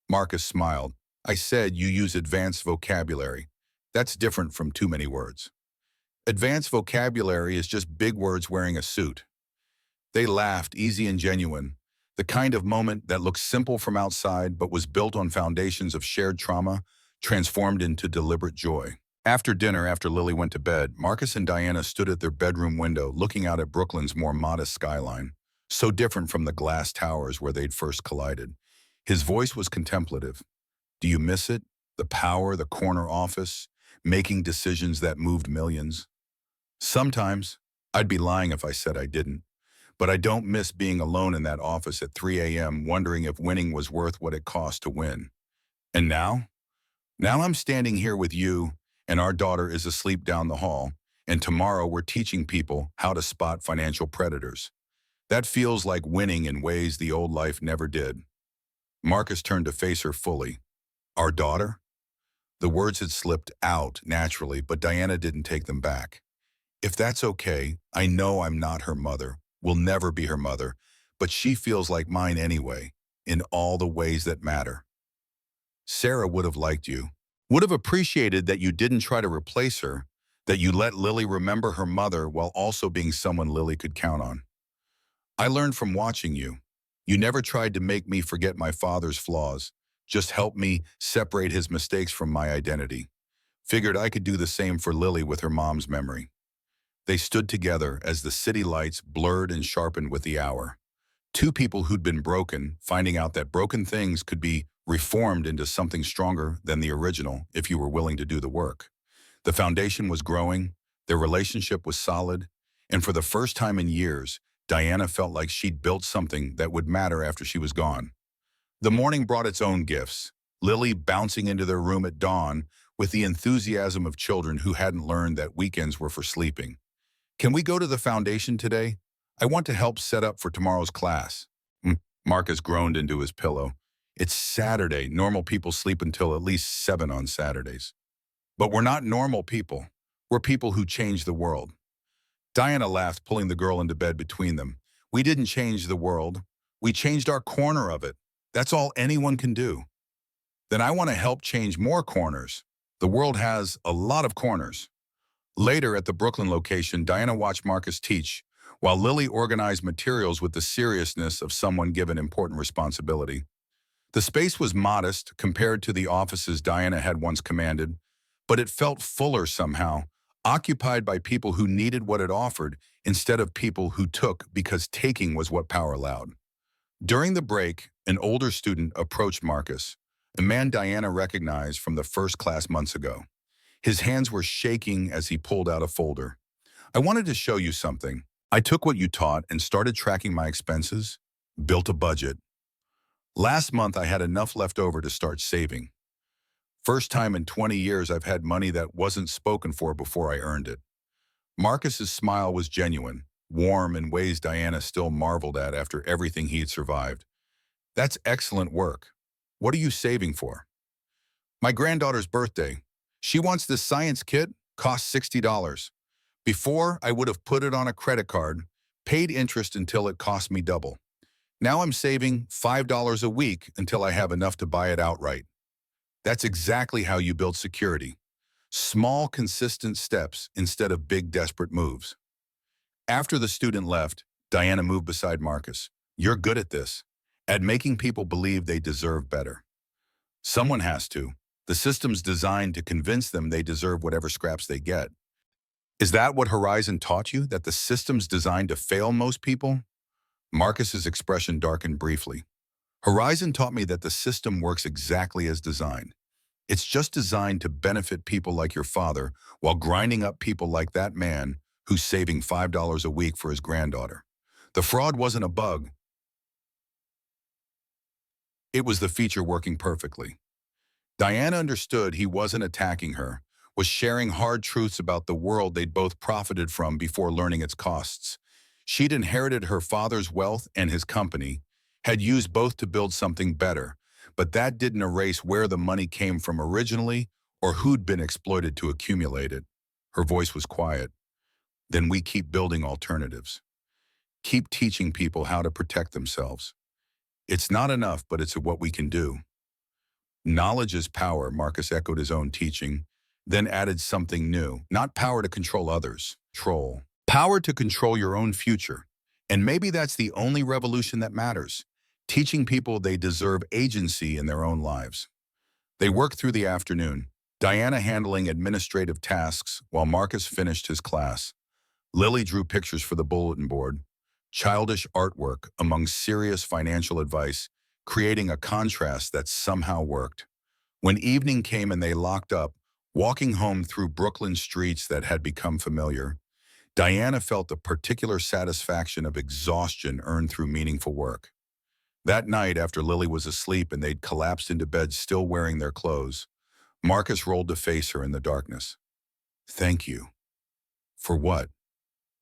Marcus smiled. "I said you use advanced vocabulary. That's different from too many words." "Advanced vocabulary is just big words wearing a suit." They laughed, easy and genuine, the kind of moment that looked simple from outside but was built on foundations of shared trauma, transformed into deliberate joy. After dinner, after Lily went to bed, Marcus and Diana stood at their bedroom window looking out at Brooklyn's more modest skyline, so different from the glass towers where they'd first collided. His voice was contemplative. "Do you miss it? The power, the corner office, making decisions that moved millions?" "Sometimes. I'd be lying if I said I didn't. But I don't miss being alone in that office at 3 a.m. wondering if winning was worth what it cost to win. And now? Now I'm standing here with you, and our daughter is asleep down the hall, and tomorrow we're teaching people how to spot financial predators. That feels like winning in ways the old life never did." Marcus turned to face her fully. "Our daughter?" The words had slipped out naturally, but Diana didn't take them back. "If that's okay, I know I'm not her mother, will never be her mother, but she feels like mine anyway, in all the ways that matter. Sarah would have liked you, would have appreciated that you didn't try to replace her, that you let Lily remember her mother while also being someone Lily could count on. I learned from watching you. You never tried to make me forget my father's flaws, just helped me separate his mistakes from my identity. Figured I could do the same for Lily with her mom's memory." They stood together as the city lights blurred and sharpened with the hour. Two people who'd been broken, finding out that broken things could be reformed into something stronger than the original if you were willing to do the work. The foundation was growing, their relationship was solid, and for the first time in years, Diana felt like she'd built something that would matter after she was gone. The morning brought its own gifts, Lily bouncing into their room at dawn with the enthusiasm of children who hadn't learned that weekends were for sleeping. "Can we go to the foundation today? I want to help set up for tomorrow's class." Marcus groaned into his pillow. "It's Saturday. Normal people sleep until at least 7 on Saturdays." "But we're not normal people. We're people who change the world." Diana laughed, pulling the girl into bed between them. "We didn't change the world. We changed our corner of it. That's all anyone can do." "Then I want to help change more corners. The world has a lot of corners." Later at the Brooklyn location, Diana watched Marcus teach, while Lily organized materials with the seriousness of someone given important responsibility. The space was modest compared to the offices Diana had once commanded, but it felt fuller somehow, occupied by people who needed what it offered instead of people who took because taking was what power allowed. During the break, an older student approached Marcus, a man Diana recognized from the first class months ago. His hands were shaking as he pulled out a folder. I wanted to show you something. I took what you taught and started tracking my expenses, built a budget. Last month, I had enough left over to start saving. First time in 20 years I've had money that wasn't spoken for before I earned it. Marcus's smile was genuine, warm in ways Diana still marveled at after everything he had survived. That's excellent work. What are you saving for? My granddaughter's birthday. She wants this science kit, costs $60. Before, I would have put it on a credit card, paid interest until it cost me double. Now I'm saving $5 a week until I have enough to buy it outright. That's exactly how you build security. Small, consistent steps instead of big, desperate moves. After the student left, Diana moved beside Marcus. You're good at this, at making people believe they deserve better. Someone has to. The system's designed to convince them they deserve whatever scraps they get. Is that what Horizon taught you, that the system's designed to fail most people? Marcus's expression darkened briefly. Horizon taught me that the system works exactly as designed. It's just designed to benefit people like your father while grinding up people like that man who's saving $5 a week for his granddaughter. The fraud wasn't a bug. It was the feature working perfectly. Diana understood he wasn't attacking her, was sharing hard truths about the world they'd both profited from before learning its costs. She'd inherited her father's wealth and his company, had used both to build something better, but that didn't erase where the money came from originally or who'd been exploited to accumulate it. Her voice was quiet. Then we keep building alternatives. Keep teaching people how to protect themselves. It's not enough, but it's what we can do. Knowledge is power, Marcus echoed his own teaching, then added something new. Not power to control others. Control. Power to control your own future. And maybe that's the only revolution that matters. Teaching people they deserve agency in their own lives. They worked through the afternoon, Diana handling administrative tasks while Marcus finished his class. Lily drew pictures for the bulletin board, childish artwork among serious financial advice, creating a contrast that somehow worked. When evening came and they locked up, walking home through Brooklyn streets that had become familiar, Diana felt a particular satisfaction of exhaustion earned through meaningful work. That night, after Lily was asleep and they'd collapsed into bed still wearing their clothes, Marcus rolled to face her in the darkness. Thank you. For what?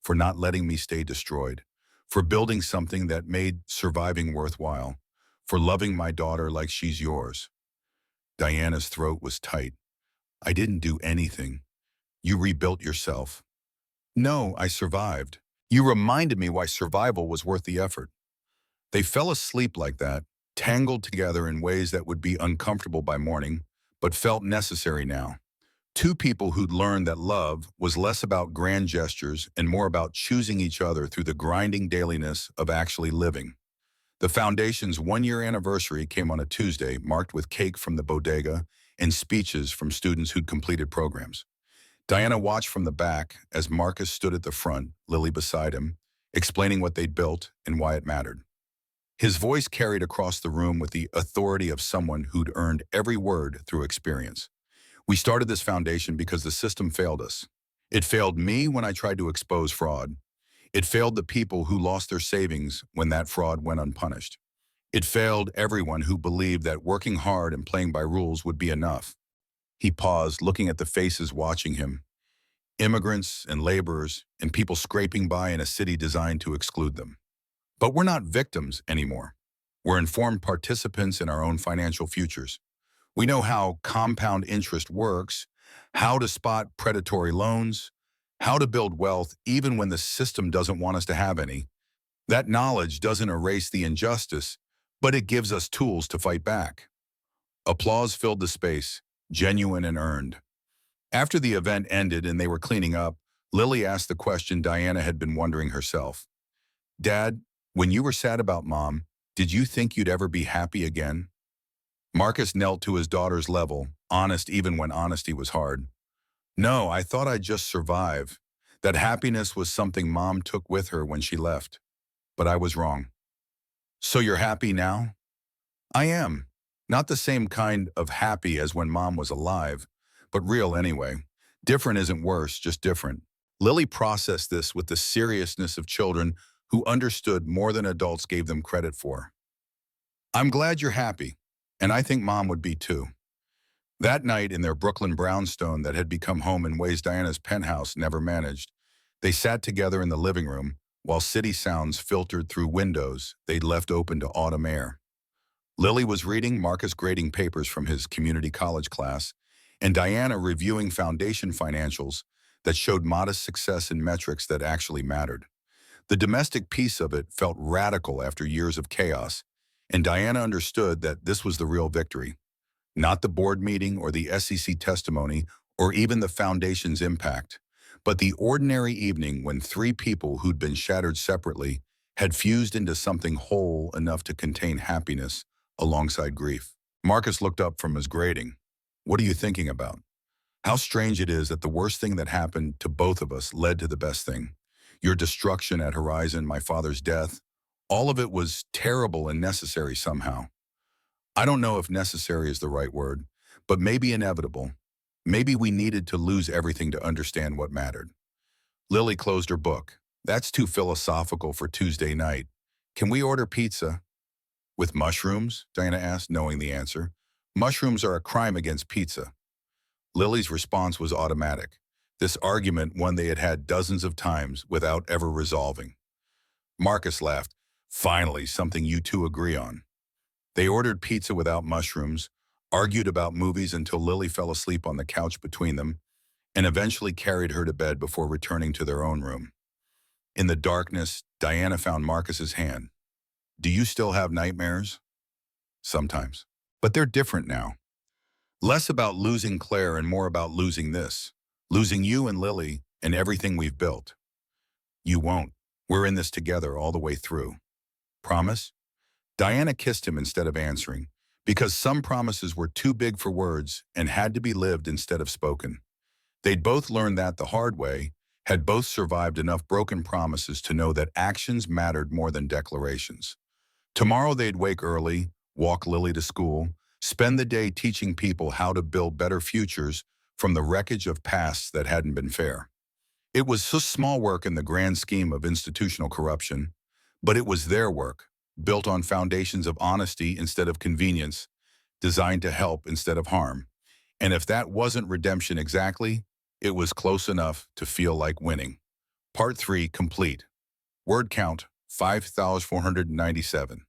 For not letting me stay destroyed. For building something that made surviving worthwhile. For loving my daughter like she's yours. Diana's throat was tight. I didn't do anything. You rebuilt yourself. No, I survived. You reminded me why survival was worth the effort. They fell asleep like that, tangled together in ways that would be uncomfortable by morning, but felt necessary now. Two people who'd learned that love was less about grand gestures and more about choosing each other through the grinding dailiness of actually living. The Foundation's one-year anniversary came on a Tuesday, marked with cake from the bodega and speeches from students who'd completed programs. Diana watched from the back as Marcus stood at the front, Lily beside him, explaining what they'd built and why it mattered. His voice carried across the room with the authority of someone who'd earned every word through experience. We started this foundation because the system failed us. It failed me when I tried to expose fraud. It failed the people who lost their savings when that fraud went unpunished. It failed everyone who believed that working hard and playing by rules would be enough. He paused, looking at the faces watching him. Immigrants and laborers and people scraping by in a city designed to exclude them. But we're not victims anymore. We're informed participants in our own financial futures. We know how compound interest works, how to spot predatory loans, how to build wealth even when the system doesn't want us to have any. That knowledge doesn't erase the injustice, but it gives us tools to fight back. Applause filled the space, genuine and earned. After the event ended and they were cleaning up, Lily asked the question Diana had been wondering herself. Dad, when you were sad about Mom, did you think you'd ever be happy again? Marcus knelt to his daughter's level, honest even when honesty was hard. No, I thought I'd just survive. That happiness was something Mom took with her when she left. But I was wrong. So you're happy now? I am. Not the same kind of happy as when Mom was alive, but real anyway. Different isn't worse, just different. Lily processed this with the seriousness of children who understood more than adults gave them credit for. I'm glad you're happy, and I think Mom would be too. That night in their Brooklyn brownstone that had become home in ways Diana's penthouse never managed, they sat together in the living room while city sounds filtered through windows they'd left open to autumn air. Lily was reading Marcus grading papers from his community college class, and Diana reviewing foundation financials that showed modest success in metrics that actually mattered. The domestic piece of it felt radical after years of chaos, and Diana understood that this was the real victory. Not the board meeting or the SEC testimony or even the foundation's impact, but the ordinary evening when three people who'd been shattered separately had fused into something whole enough to contain happiness alongside grief. Marcus looked up from his grading. What are you thinking about? How strange it is that the worst thing that happened to both of us led to the best thing. Your destruction at Horizon, my father's death, all of it was terrible and necessary somehow. I don't know if necessary is the right word, but maybe inevitable. Maybe we needed to lose everything to understand what mattered. Lily closed her book. That's too philosophical for Tuesday night. Can we order pizza? With mushrooms? Diana asked, knowing the answer. Mushrooms are a crime against pizza. Lily's response was automatic. This argument, one they had had dozens of times without ever resolving. Marcus laughed. Finally, something you two agree on. They ordered pizza without mushrooms, argued about movies until Lily fell asleep on the couch between them, and eventually carried her to bed before returning to their own room. In the darkness, Diana found Marcus's hand. Do you still have nightmares? Sometimes. But they're different now. Less about losing Claire and more about losing this. Losing you and Lily and everything we've built. You won't. We're in this together all the way through. Promise? Diana kissed him instead of answering, because some promises were too big for words and had to be lived instead of spoken. They'd both learned that the hard way, had both survived enough broken promises to know that actions mattered more than declarations. Tomorrow they'd wake early, walk Lily to school, spend the day teaching people how to build better futures from the wreckage of pasts that hadn't been fair. It was so small work in the grand scheme of institutional corruption, but it was their work, built on foundations of honesty instead of convenience, designed to help instead of harm. And if that wasn't redemption exactly, it was close enough to feel like winning. Part 3 complete. Word count 5,497.